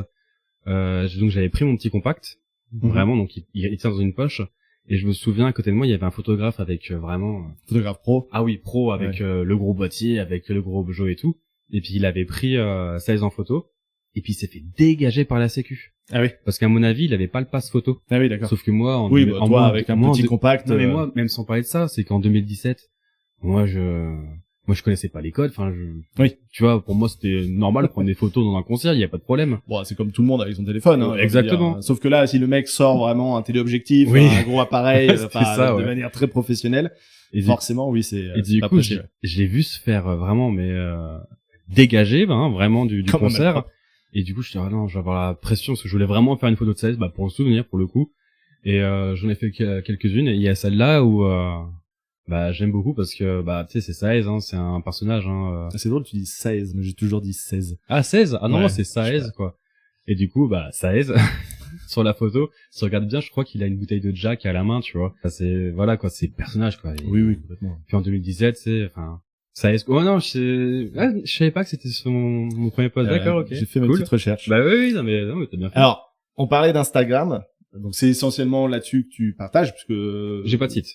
donc j'avais pris mon petit compact, vraiment, donc il tient dans une poche. Et je me souviens, à côté de moi, il y avait un photographe avec vraiment... Photographe pro. Ah oui, pro, avec le gros boîtier, avec le gros objet et tout. Et puis il avait pris 16 en photo. Et puis il s'est fait dégager par la sécu. Ah oui. Parce qu'à mon avis, il avait pas le pass photo. Ah oui, d'accord. Sauf que moi... toi, avec un petit compact... Non, mais moi, même sans parler de ça, c'est qu'en 2017, moi, je connaissais pas les codes. Enfin, oui. Tu vois, pour moi, c'était normal de prendre des photos dans un concert. Il y a pas de problème. Bon, c'est comme tout le monde avec son téléphone. Hein, exactement. Sauf que là, si le mec sort vraiment un téléobjectif, un gros appareil, de manière très professionnelle, et forcément, oui, c'est. Et du coup, je l'ai vu se faire vraiment, dégager, vraiment du concert. Et du coup, je me suis dit, ah non, je vais avoir la pression parce que je voulais vraiment faire une photo de 16, pour le souvenir, pour le coup. Et j'en ai fait quelques-unes. Et il y a celle-là où j'aime beaucoup parce que tu sais, c'est 16, c'est un personnage. C'est drôle, tu dis 16, mais j'ai toujours dit 16. Ah 16. Ah non, moi c'est 16 quoi. Et du coup 16 sur la photo, si tu regardes bien, je crois qu'il a une bouteille de Jack à la main, tu vois. Ça, c'est c'est le personnage quoi. Oui, complètement. Puis en 2017, c'est 16. Oh non, je savais pas que c'était mon premier post. D'accord, OK. J'ai fait ma petite recherche. Oui, non mais t'as bien fait. Alors, on parlait d'Instagram. Donc c'est essentiellement là-dessus que tu partages puisque j'ai pas de site.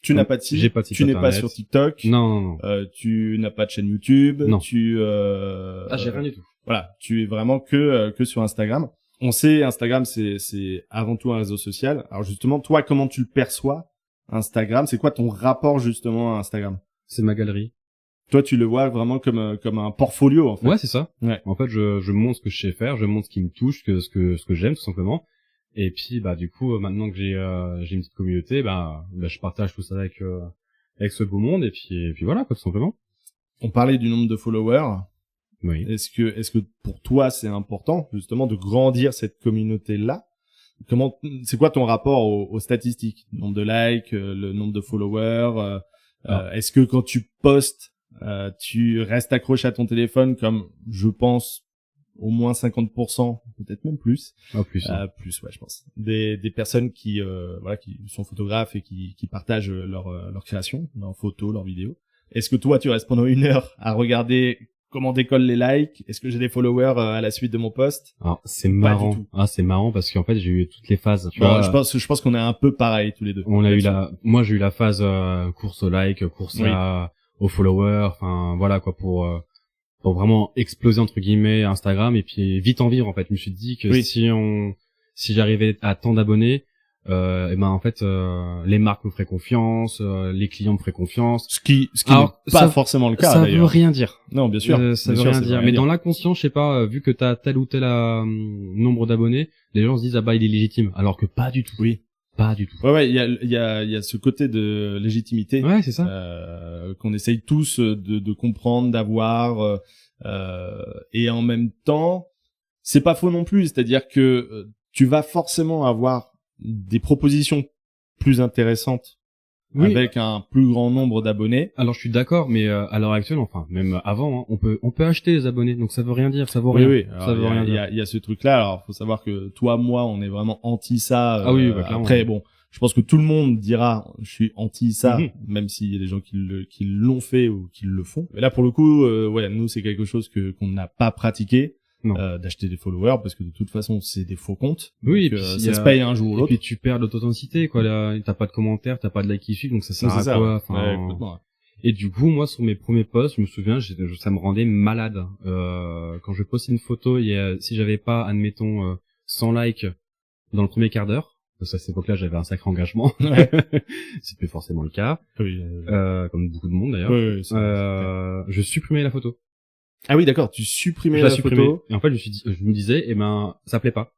Tu n'as pas de site. J'ai pas de site. Tu n'es pas sur TikTok. Non. Tu n'as pas de chaîne YouTube. Non. J'ai rien du tout. Voilà, tu es vraiment que sur Instagram. On sait, Instagram, c'est avant tout un réseau social. Alors justement, toi, comment tu le perçois, Instagram? C'est quoi ton rapport justement à Instagram? C'est ma galerie. Toi, tu le vois vraiment comme un portfolio, en fait. Ouais, c'est ça. Ouais. En fait, je montre ce que je sais faire, je montre ce qui me touche, ce que j'aime, tout simplement. Et puis, du coup, maintenant que j'ai une petite communauté, je partage tout ça avec ce beau monde, et puis voilà, quoi, tout simplement. On parlait du nombre de followers. Oui. Est-ce que pour toi, c'est important, justement, de grandir cette communauté-là? C'est quoi ton rapport aux statistiques? Le nombre de likes, le nombre de followers, est-ce que quand tu postes, tu restes accroché à ton téléphone comme, je pense, au moins 50%, peut-être même plus. Plus. Plus, ouais, je pense. Des personnes qui sont photographes et qui partagent leur création, leurs photos, leurs vidéos. Est-ce que toi, tu restes pendant 1 heure à regarder comment décollent les likes? Est-ce que j'ai des followers à la suite de mon post? Alors, c'est Pas marrant. du tout. Ah, c'est marrant parce qu'en fait, j'ai eu toutes les phases. Tu Bon, vois, je pense qu'on est un peu pareil tous les deux. on a eu moi, j'ai eu la phase course au like, course Oui. aux followers. Enfin, voilà quoi, pour vraiment exploser entre guillemets Instagram et puis vite en vivre. En fait, je me suis dit que Oui. si j'arrivais à tant d'abonnés, et ben en fait, les marques me feraient confiance, les clients me feraient confiance. Ce qui Alors, n'est pas ça- forcément le cas Ça veut d'ailleurs. rien dire. Non, bien sûr. Ça Bien veut sûr, rien dire. Mais dans l'inconscient, je sais pas, vu que t'as tel ou tel nombre d'abonnés, les gens se disent ah bah il est légitime, alors que pas du tout. Oui. Pas du tout. Ouais, il y a ce côté de légitimité Ouais, c'est ça. qu'on essaye tous de comprendre, d'avoir, et en même temps, c'est pas faux non plus. C'est-à-dire que tu vas forcément avoir des propositions plus intéressantes Oui. avec un plus grand nombre d'abonnés. Alors je suis d'accord, mais à l'heure actuelle, enfin même avant, hein, on peut acheter les abonnés, donc ça veut rien dire, ça vaut rien. Oui. Ça veut rien dire. Il y a ce truc-là. Alors, faut savoir que toi, moi, on est vraiment anti ça. Ah oui, bah, clairement. Après, bon, je pense que tout le monde dira, je suis anti ça, Mhm. même s'il y a des gens qui l'ont fait ou qui le font. Mais là, pour le coup, ouais, nous, c'est quelque chose qu'on n'a pas pratiqué. Non. D'acheter des followers parce que de toute façon c'est des faux comptes. Oui, donc, et puis ça se paye un jour ou Et l'autre. puis tu perds l'authenticité, quoi. Là, t'as pas de commentaires, t'as pas de likes qui suivent, donc ça sert à quoi? Ouais, Enfin, complètement. et du coup, moi, sur mes premiers posts, je me souviens, ça me rendait malade. Quand je postais une photo, si j'avais pas, admettons, 100 likes dans le premier quart d'heure, parce qu'à cette époque-là, j'avais un sacré engagement. Ouais. C'est plus forcément le cas. Oui, Comme beaucoup de monde d'ailleurs. oui, Je supprimais la photo. Ah oui, d'accord, tu supprimais Je la la supprimais. photo. Et en fait, je me disais, eh ben, ça plaît pas.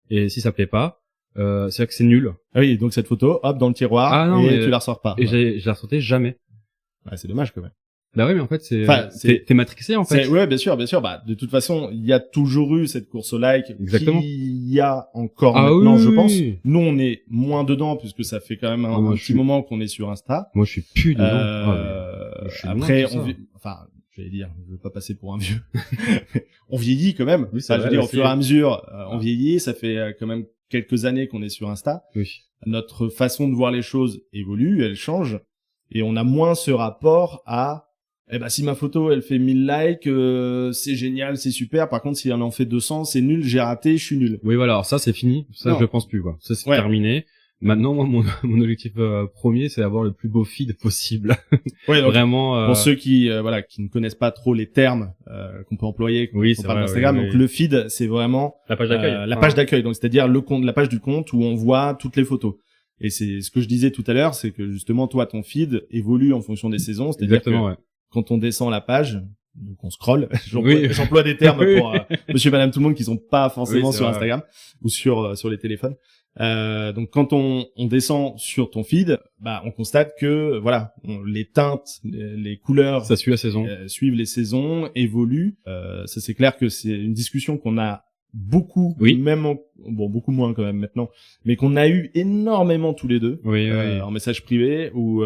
Et si ça plaît pas, c'est vrai que c'est nul. Ah oui, donc cette photo, hop, dans le tiroir, Ah non, et mais- tu la ressors pas. Et Ouais. je la ressortais jamais. Ouais, c'est dommage quand même. Bah ouais, mais en fait, Enfin, t'es matrixé, en fait. Ouais, bien sûr. Bah, de toute façon, il y a toujours eu cette course au like. Exactement. Il y a encore Ah maintenant, oui, je oui, pense. oui. Nous, on est moins dedans puisque ça fait quand même Ah, moi, un je petit suis- moment qu'on est sur Insta. Moi, je suis plus dedans. Ah, mais je suis Après, loin de tout ça. enfin, j'allais dire, je veux pas passer pour un vieux. On vieillit quand même. Oui, c'est Enfin, je veux vrai, dire, au c'est- fur et à mesure, on vieillit. Ça fait quand même quelques années qu'on est sur Insta. Oui. Notre façon de voir les choses évolue, elle change, et on a moins ce rapport à eh ben si ma photo elle fait 1000 likes, c'est génial, c'est super. Par contre, si elle en fait 200, c'est nul, j'ai raté, je suis nul. Oui, voilà. Alors ça, c'est fini. Ça, Non. je le pense plus, quoi. Ça, c'est Ouais. terminé. Maintenant, moi, mon objectif premier, c'est d'avoir le plus beau feed possible. Ouais, donc Vraiment. pour ceux qui qui ne connaissent pas trop les termes qu'on peut employer quand Oui, on c'est parle vrai, d'Instagram, oui, donc oui. le feed, c'est vraiment La page d'accueil. la Enfin, page d'accueil, donc c'est-à-dire la page du compte où on voit toutes les photos. Et c'est ce que je disais tout à l'heure, c'est que justement toi ton feed évolue en fonction des saisons, c'est-à-dire que Exactement, ouais. quand on descend la page, donc on scrolle, Oui. j'emploie des termes Oui. pour monsieur madame tout le monde qui sont pas forcément Oui, c'est sur vrai. Instagram ou sur les téléphones. Donc quand on descend sur ton feed, bah on constate que voilà, les teintes, les couleurs Ça suit la saison. suivent les saisons, évoluent. Ça c'est clair que c'est une discussion qu'on a beaucoup, Oui. même bon beaucoup moins quand même maintenant, mais qu'on a eu énormément tous les deux Oui, oui. en message privé ou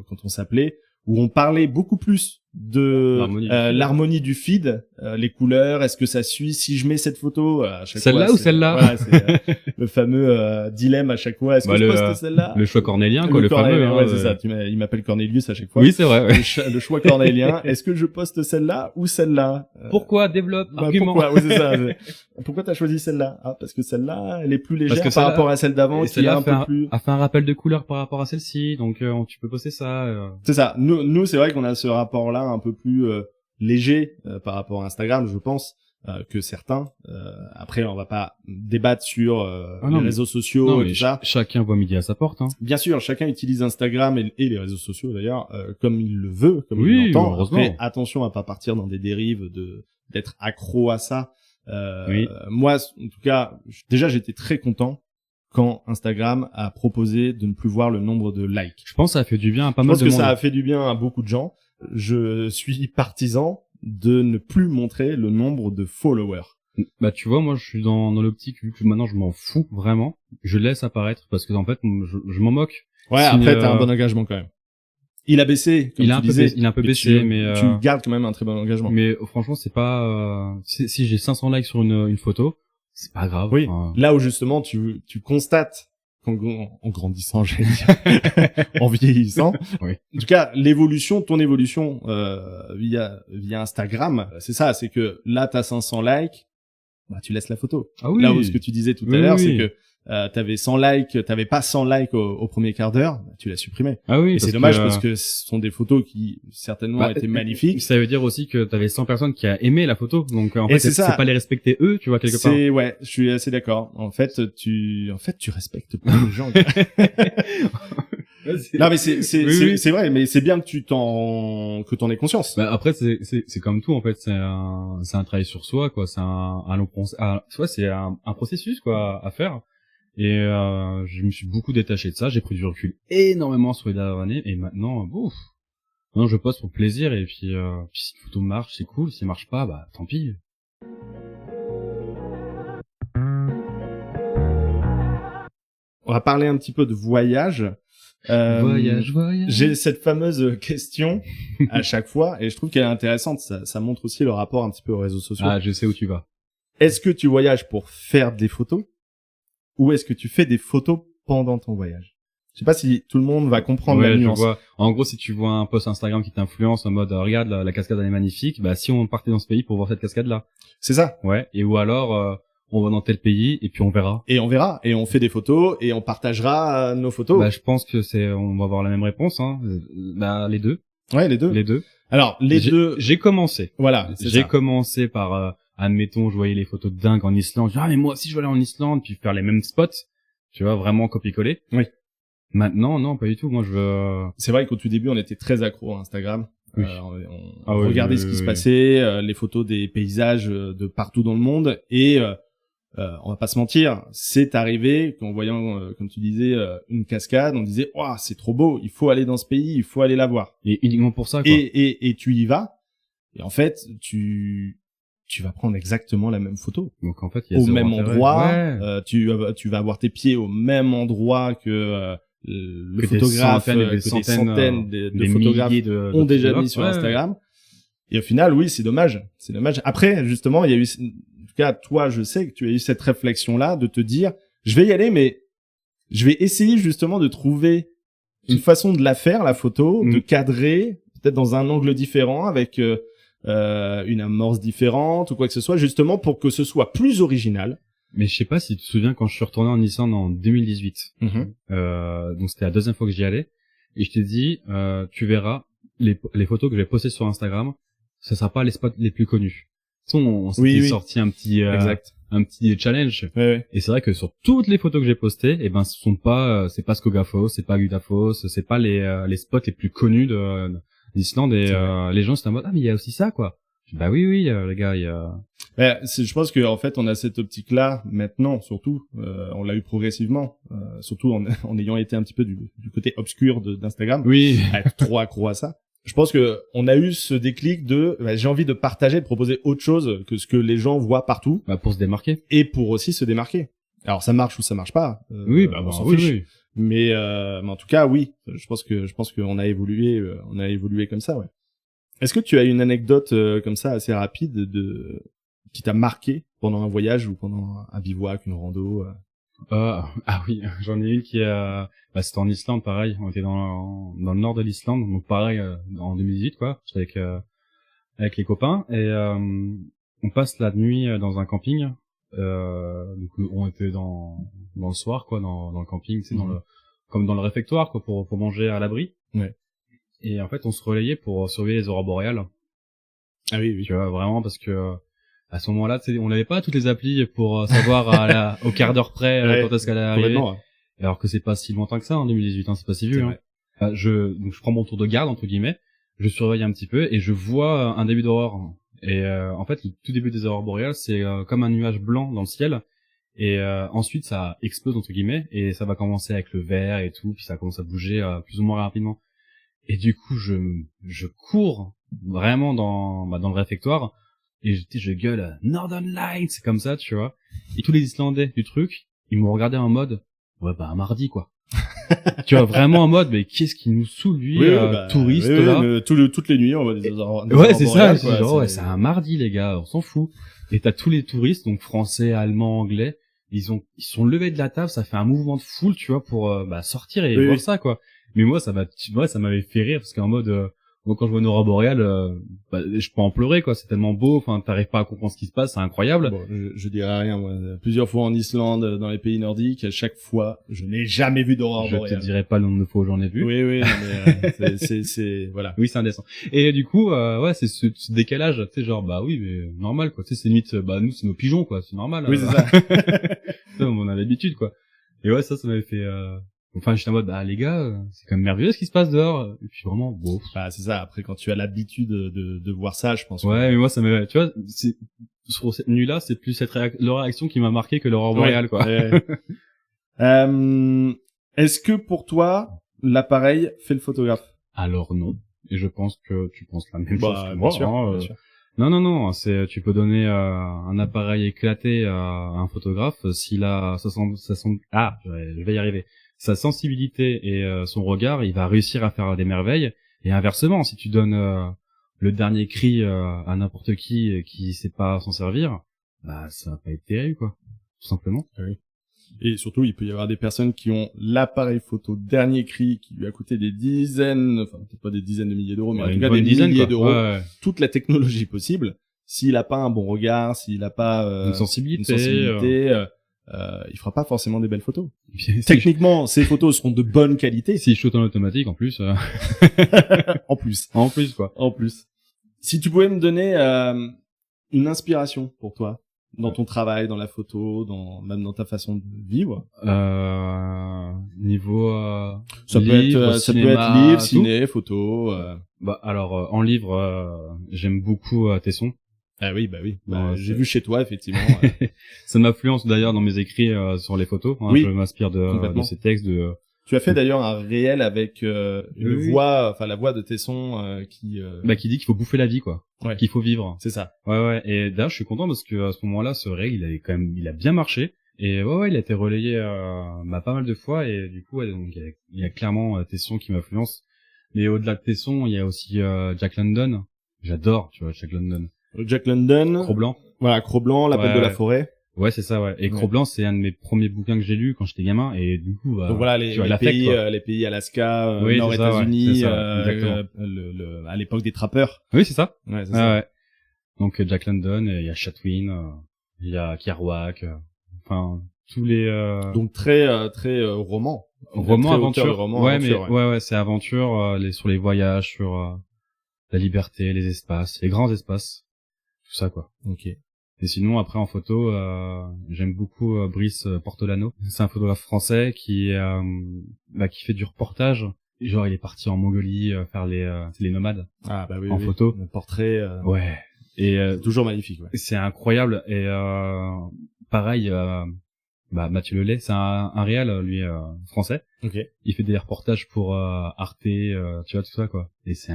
quand on s'appelait, où on parlait beaucoup plus de L'harmonie du feed. l'harmonie du feed, les couleurs, est-ce que ça suit, si je mets cette photo à chaque Celle-là fois, ou c'est- celle-là voilà, c'est le fameux dilemme à chaque fois, est-ce Bah, que je le- poste celle-là, Le choix cornélien, quoi, le Cornélien, fameux. ouais, hein, c'est ça, il m'appelle Cornelius à chaque fois. Oui, c'est vrai, ouais. Le choix cornélien, est-ce que je poste celle-là ou celle-là? Pourquoi? Développe, Bah, argument. pourquoi? Oui, c'est ça. Pourquoi t'as choisi celle-là? Ah, parce que celle-là, elle est plus légère que par celle-là- rapport à celle d'avant, Et qui est celle-là un peu plus... a fait un rappel de couleur par rapport à celle-ci, donc tu peux poster ça. C'est ça. Nous, c'est vrai qu'on a ce rapport-là un peu plus léger par rapport à Instagram, je pense, que certains. Après, on va pas débattre sur Ah non, les mais- réseaux sociaux Non, et mais tout ça. chacun voit midi à sa porte. Hein. Bien sûr, chacun utilise Instagram et les réseaux sociaux d'ailleurs comme il le veut, comme Oui, il l'entend. heureusement. Après, attention à pas partir dans des dérives d'être accro à ça. Oui. Moi, en tout cas, déjà, j'étais très content quand Instagram a proposé de ne plus voir le nombre de likes. Je pense que ça a fait du bien à pas Je mal pense de que monde. ça a fait du bien à beaucoup de gens. Je suis partisan de ne plus montrer le nombre de followers. Bah tu vois, moi je suis dans l'optique, vu que maintenant je m'en fous vraiment, je laisse apparaître parce que en fait je m'en moque. Ouais, Si, après, t'as un bon engagement quand même. Il a baissé, comme Il a tu un peu disais, baissé, il a un peu mais baissé, mais tu gardes quand même un très bon engagement. mais franchement c'est pas si j'ai 500 likes sur une photo, c'est pas grave. Oui, Enfin, là où justement tu constates en grandissant, j'allais dire, en vieillissant. Oui. En tout cas, ton évolution via Instagram, c'est ça, c'est que là t'as 500 likes, bah tu laisses la photo. Ah oui. Là où ce que tu disais tout à Oui, l'heure, oui. c'est que t'avais 100 likes, t'avais pas 100 likes au premier quart d'heure, bah, tu l'as supprimé. Ah oui. Et c'est dommage parce que ce sont des photos qui certainement étaient magnifiques. Ça veut dire aussi que t'avais 100 personnes qui a aimé la photo, donc en Et fait c'est ça. c'est pas les respecter eux, tu vois, quelque part. Ouais, je suis assez d'accord. En fait, tu respectes pas les gens. Non, mais c'est vrai, mais c'est bien que t'en aies conscience. Bah après c'est comme tout en fait, c'est un travail sur soi quoi, c'est un long c'est un processus quoi à faire. Et je me suis beaucoup détaché de ça, j'ai pris du recul énormément sur les dernières années et maintenant non, je poste pour le plaisir et puis si une photo marche, c'est cool, si elle marche pas, bah tant pis. On va parler un petit peu de voyage. Voyage. J'ai cette fameuse question à chaque fois et je trouve qu'elle est intéressante. Ça montre aussi le rapport un petit peu aux réseaux sociaux. Ah, je sais où tu vas. Est-ce que tu voyages pour faire des photos ou est-ce que tu fais des photos pendant ton voyage? Je sais pas si tout le monde va comprendre la nuance. Je vois. En gros, si tu vois un post Instagram qui t'influence en mode regarde la cascade elle est magnifique, bah si on partait dans ce pays pour voir cette cascade là. C'est ça. Ouais. Et ou alors on va dans tel pays et puis on verra. Et on verra et on fait des photos et on partagera nos photos. Bah je pense que on va avoir la même réponse hein. Bah les deux. Ouais, les deux. Les deux. Alors deux. J'ai commencé. Voilà. J'ai commencé par admettons, je voyais les photos de dingue en Islande. Je dis, ah mais moi aussi je veux aller en Islande puis faire les mêmes spots. Tu vois, vraiment copier-coller. Oui. Maintenant, non, pas du tout. Moi, je veux... C'est vrai qu'au tout début, on était très accro à Instagram. Oui. On regardait ce qui se passait, les photos des paysages de partout dans le monde. Et on va pas se mentir, c'est arrivé qu'en voyant, comme tu disais, une cascade, on disait, waouh, c'est trop beau, il faut aller dans ce pays, il faut aller la voir. Et uniquement pour ça, quoi. Et tu y vas. Et en fait, tu vas prendre exactement la même photo. Donc en fait, il y a au même intérêt. endroit. Ouais. Tu vas avoir tes pieds au même endroit que le photographe, des centaines de photographes ont déjà mis sur Instagram. Et au final, oui, c'est dommage. C'est dommage. Après, justement, il y a eu, en tout cas, toi, je sais que tu as eu cette réflexion-là de te dire, je vais y aller, mais je vais essayer justement de trouver une façon de la faire, la photo, de cadrer, peut-être dans un angle différent, avec une amorce différente ou quoi que ce soit, justement pour que ce soit plus original. Mais je sais pas si tu te souviens quand je suis retourné en Islande en 2018. Donc c'était la deuxième fois que j'y allais. Et je t'ai dit, tu verras, les photos que je vais poster sur Instagram, ce sera pas les spots les plus connus. On s'était sorti un petit challenge. Ouais. Et c'est vrai que sur toutes les photos que j'ai postées, eh ben, ce sont pas, c'est pas Skogafoss, c'est pas Gudafoss, c'est pas les spots les plus connus d'Islande. Et les gens, c'est en mode, ah, mais il y a aussi ça, quoi. Bah oui, les gars, il y a... je pense que en fait on a cette optique-là maintenant, surtout on l'a eu progressivement, surtout en ayant été un petit peu du côté obscur d'Instagram, à être trop accro à ça. Je pense que on a eu ce déclic de j'ai envie de partager, de proposer autre chose que ce que les gens voient partout, pour se démarquer et pour aussi se démarquer. Alors ça marche ou ça marche pas, on s'en fiche. Oui. Mais en tout cas oui, je pense qu'on a évolué comme ça, ouais. Est-ce que tu as une anecdote comme ça assez rapide qui t'a marqué pendant un voyage ou pendant un bivouac, une rando Ah oui, j'en ai une qui c'était en Islande, pareil. On était dans le nord de l'Islande, donc pareil en 2018 quoi. J'étais avec les copains et on passe la nuit dans un camping. Donc on était dans le soir quoi, dans le camping, c'est comme dans le réfectoire quoi, pour manger à l'abri. Ouais. Et en fait, on se relayait pour surveiller les aurores boréales. Ah oui. Tu vois, vraiment, parce que à ce moment-là, on n'avait pas toutes les applis pour savoir au quart d'heure près quand est-ce qu'elle allait arriver. Ouais. Alors que c'est pas si lointain que ça, en 2018, c'est pas si vieux. Donc je prends mon tour de garde, entre guillemets, je surveille un petit peu et je vois un début d'aurore. Et en fait, le tout début des aurores boréales, c'est comme un nuage blanc dans le ciel. Et ensuite, ça explose, entre guillemets, et ça va commencer avec le vert et tout, puis ça commence à bouger plus ou moins rapidement. Et du coup, je cours vraiment dans le réfectoire et je gueule Northern Lights comme ça, tu vois. Et tous les Islandais du truc, ils m'ont regardé en mode ouais un mardi quoi. Tu vois, vraiment en mode mais qu'est-ce qui nous saoule lui touriste là. Toutes les nuits on va des ouais, c'est ça, genre c'est un mardi les gars, on s'en fout. Et t'as tous les touristes donc français, allemands, anglais, ils sont levés de la table, ça fait un mouvement de foule, tu vois, pour sortir et Oui, voir oui. ça, quoi. Mais moi, ça m'avait fait rire parce qu'en mode, moi, quand je vois une aurore boréale, je peux en pleurer, quoi. C'est tellement beau. Enfin, t'arrives pas à comprendre ce qui se passe, c'est incroyable. Bon, je dirais rien, moi. Plusieurs fois en Islande, dans les pays nordiques, à chaque fois, je n'ai jamais vu d'aurore Je boréale. te dirais pas le nombre de fois où j'en ai vu. Oui, oui, non, mais c'est voilà. Oui, c'est indécent. Et du coup, ouais, c'est ce décalage, tu sais, genre, bah oui, mais normal, quoi. Tu sais, c'est limite, nous, c'est nos pigeons, quoi. C'est normal. Oui, c'est ça. On a l'habitude, quoi. Et ouais, ça m'avait fait, enfin, j'étais en mode, les gars, c'est quand même merveilleux ce qui se passe dehors. Et puis vraiment, bon. Bah, c'est ça. Après, quand tu as l'habitude de voir ça, je pense. Ouais, mais moi, ça m'avait, tu vois, sur cette nuit-là, c'est plus leur réaction qui m'a marqué que l'aurore boréale, quoi. Ouais. Est-ce que pour toi, l'appareil fait le photographe? Alors non. Et je pense que tu penses la même chose que bien moi, sûr, hein, bien sûr. Non, tu peux donner un appareil éclaté à un photographe s'il a je vais y arriver. Sa sensibilité et son regard, il va réussir à faire des merveilles. Et inversement, si tu donnes le dernier cri à n'importe qui sait pas s'en servir, ça va pas être terrible, quoi. Tout simplement. Oui. Et surtout, il peut y avoir des personnes qui ont l'appareil photo dernier cri qui lui a coûté des dizaines, enfin peut-être pas des dizaines de milliers d'euros, mais en tout cas des milliers d'euros, toute la technologie possible. S'il a pas un bon regard, s'il a pas une sensibilité, il fera pas forcément des belles photos. Techniquement, ces photos seront de bonne qualité. S'il shoot en automatique, en plus. En plus, quoi. En plus. Si tu pouvais me donner une inspiration pour toi dans ton travail, dans la photo, même dans ta façon de vivre. Niveau ça peut être livre, ciné, photo. Alors en livre, j'aime beaucoup Tesson. Ah oui, bah oui. J'ai vu chez toi effectivement. Ça m'influence d'ailleurs dans mes écrits sur les photos. Hein, oui, je m'inspire de ces textes. Tu as fait d'ailleurs un réel avec une voix, enfin la voix de Tesson qui dit qu'il faut bouffer la vie, quoi. Ouais. Qu'il faut vivre. C'est ça. Ouais. Et d'ailleurs, je suis content parce que à ce moment-là, ce réel, il a bien marché. Et ouais, il a été relayé pas mal de fois. Et du coup, donc il y a clairement Tesson qui m'influence. Mais au-delà de Tesson, il y a aussi Jack London. J'adore, tu vois, Jack London. Jack London. Cro-Blanc. Voilà, Cro-Blanc, l'appel de la forêt. Ouais, c'est ça, ouais. Et Cro-Blanc, c'est un de mes premiers bouquins que j'ai lu quand j'étais gamin, et du coup, donc voilà, les pays Alaska, Nord États-Unis, à l'époque des trappeurs. Oui, c'est ça. Ouais, c'est ça. Ouais. Donc, Jack London, il y a Chatwin, il y a Kerouac, enfin, tous les, donc très roman. Roman, aventure. Ouais, aventure, mais, ouais, c'est aventure, sur les voyages, sur, la liberté, les espaces, les grands espaces. Tout ça, quoi. Ok. Et sinon, après, en photo, j'aime beaucoup Brice Portolano. C'est un photographe français qui fait du reportage. Genre, il est parti en Mongolie faire les nomades. Ah, bah oui, en photo. Le portrait. Ouais. Et toujours magnifique, ouais. C'est incroyable. Et pareil, Mathieu Lelay, c'est un réal, lui, français. Ok. Il fait des reportages pour Arte, tu vois, tout ça, quoi. Et c'est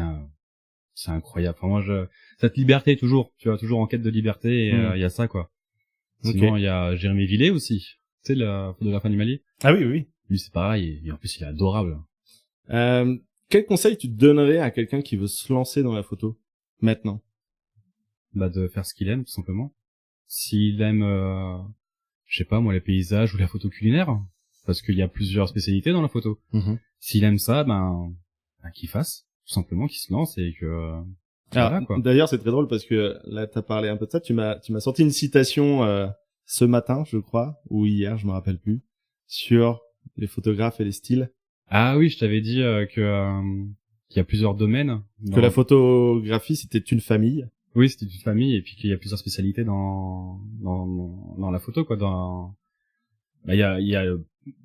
incroyable. Enfin, moi, cette liberté toujours, tu vois, toujours en quête de liberté, et il y a ça, quoi. Sinon, il y a Jérémy Villet aussi. Tu sais, le photographe animalier. Ah oui, oui. Lui, c'est pareil, et en plus, il est adorable. Quel conseil tu donnerais à quelqu'un qui veut se lancer dans la photo, maintenant? De faire ce qu'il aime, tout simplement. S'il aime, je sais pas, moi, les paysages ou la photo culinaire, parce qu'il y a plusieurs spécialités dans la photo. S'il aime ça, qu'il fasse. Tout simplement, qu'il se lance et que voilà, quoi. D'ailleurs, c'est très drôle parce que là, t'as parlé un peu de ça. Tu m'as sorti une citation ce matin, je crois, ou hier, je me rappelle plus, sur les photographes et les styles. Ah oui, je t'avais dit qu'il y a plusieurs domaines. Que la photographie, c'était une famille. Oui, c'était une famille, et puis qu'il y a plusieurs spécialités dans la photo, quoi. Il y a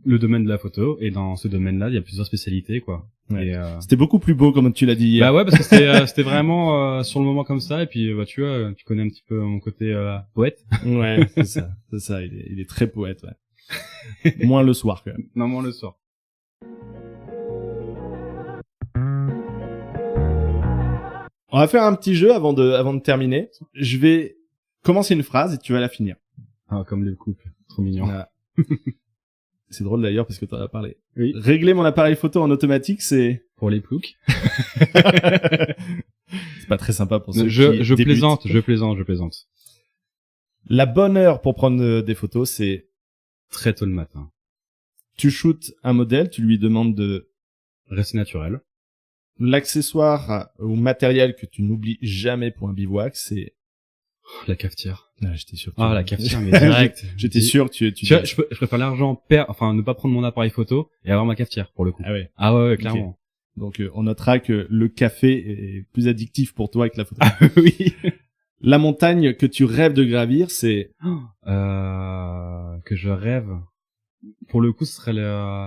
le domaine de la photo, et dans ce domaine-là, il y a plusieurs spécialités, quoi. Ouais. Et c'était beaucoup plus beau, comme tu l'as dit hier. Bah ouais, parce que c'était vraiment sur le moment comme ça, et puis tu vois, tu connais un petit peu mon côté poète. Ouais, c'est ça. Il est très poète, ouais. Moins le soir, quand même. Non, moins le soir. On va faire un petit jeu avant de terminer. Je vais commencer une phrase et tu vas la finir. Ah, comme les couples. Trop mignon. Voilà. C'est drôle d'ailleurs parce que t'en as parlé. Oui. Régler mon appareil photo en automatique, c'est... Pour les ploucs. C'est pas très sympa pour ceux je qui plaisante. La bonne heure pour prendre des photos, c'est très tôt le matin. Tu shootes un modèle, tu lui demandes de Rester naturel. l'accessoire ou matériel que tu n'oublies jamais pour un bivouac, c'est... La cafetière. Ah, j'étais sûr. Ah, la cafetière, mais direct. J'étais sûr que tu... Tu vois, je préfère l'argent ne pas prendre mon appareil photo et avoir ma cafetière, pour le coup. Ah ouais. Ah ouais, clairement. Okay. Donc, on notera que le café est plus addictif pour toi que la photo. Oui. La montagne que tu rêves de gravir, c'est... Que je rêve. Pour le coup, ce serait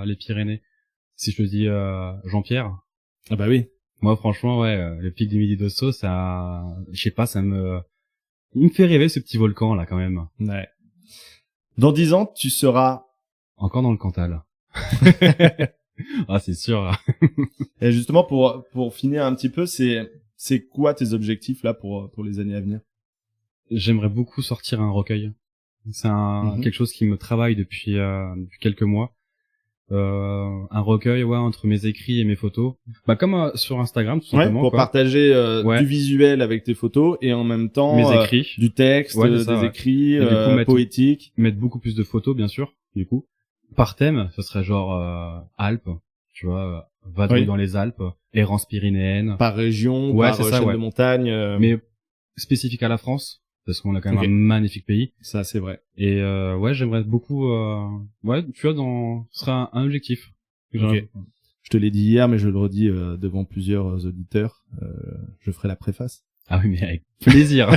les Pyrénées. Si je te dis Jean-Pierre. Ah bah oui. Moi, franchement, ouais, le pic du Midi d'Osso, ça, je sais pas, il me fait rêver ce petit volcan là quand même. Ouais. Dans 10 ans, tu seras encore dans le Cantal. Ah, c'est sûr. Et justement, pour finir un petit peu, c'est quoi tes objectifs là pour les années à venir? J'aimerais beaucoup sortir un recueil. C'est quelque chose qui me travaille depuis quelques mois. Un recueil, ouais, entre mes écrits et mes photos. Bah, comme sur Instagram, tout simplement. Ouais, pour partager du visuel avec tes photos et en même temps mes écrits, du texte, des écrits poétiques. Mettre beaucoup plus de photos, bien sûr, du coup. Par thème, ce serait genre Alpes, tu vois, vadrouille dans les Alpes, errance pyrénéenne. Par région, par chaîne de montagne. Mais spécifique à la France, parce qu'on a quand même un magnifique pays. Ça, c'est vrai. Et ouais, j'aimerais beaucoup... tu vois, ce serait un objectif. Okay. Je te l'ai dit hier, mais je le redis devant plusieurs auditeurs. Je ferai la préface. Ah oui, mais avec plaisir.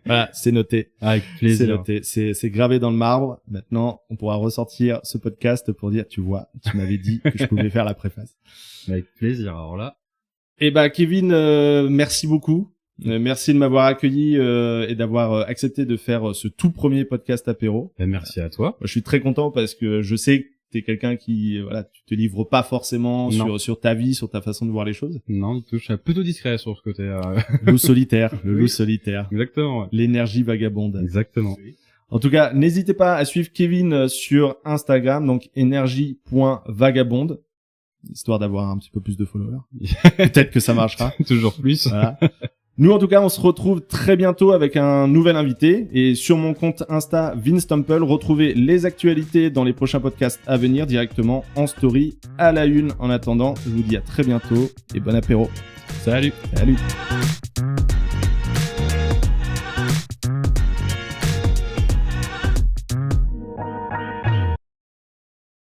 Voilà, c'est noté. Avec plaisir. C'est noté. C'est gravé dans le marbre. Maintenant, on pourra ressortir ce podcast pour dire, tu vois, tu m'avais dit que je pouvais faire la préface. Avec plaisir. Alors là. Eh ben, Kevin, merci beaucoup. Merci de m'avoir accueilli et d'avoir accepté de faire ce tout premier podcast apéro. Et merci à toi. Je suis très content parce que je sais que t'es quelqu'un qui, voilà, tu te livres pas forcément sur ta vie, sur ta façon de voir les choses. Non, du tout. Je suis plutôt discret sur ce côté. Loup solitaire, le loup solitaire. Exactement. Ouais. L'énergie vagabonde. Exactement. En tout cas, n'hésitez pas à suivre Kevin sur Instagram, donc énergie.vagabonde, histoire d'avoir un petit peu plus de followers. Peut-être que ça marchera. Toujours plus. Voilà. Nous, en tout cas, on se retrouve très bientôt avec un nouvel invité. Et sur mon compte Insta, Vince Temple, retrouvez les actualités dans les prochains podcasts à venir directement en story à la une. En attendant, je vous dis à très bientôt et bon apéro. Salut. Salut.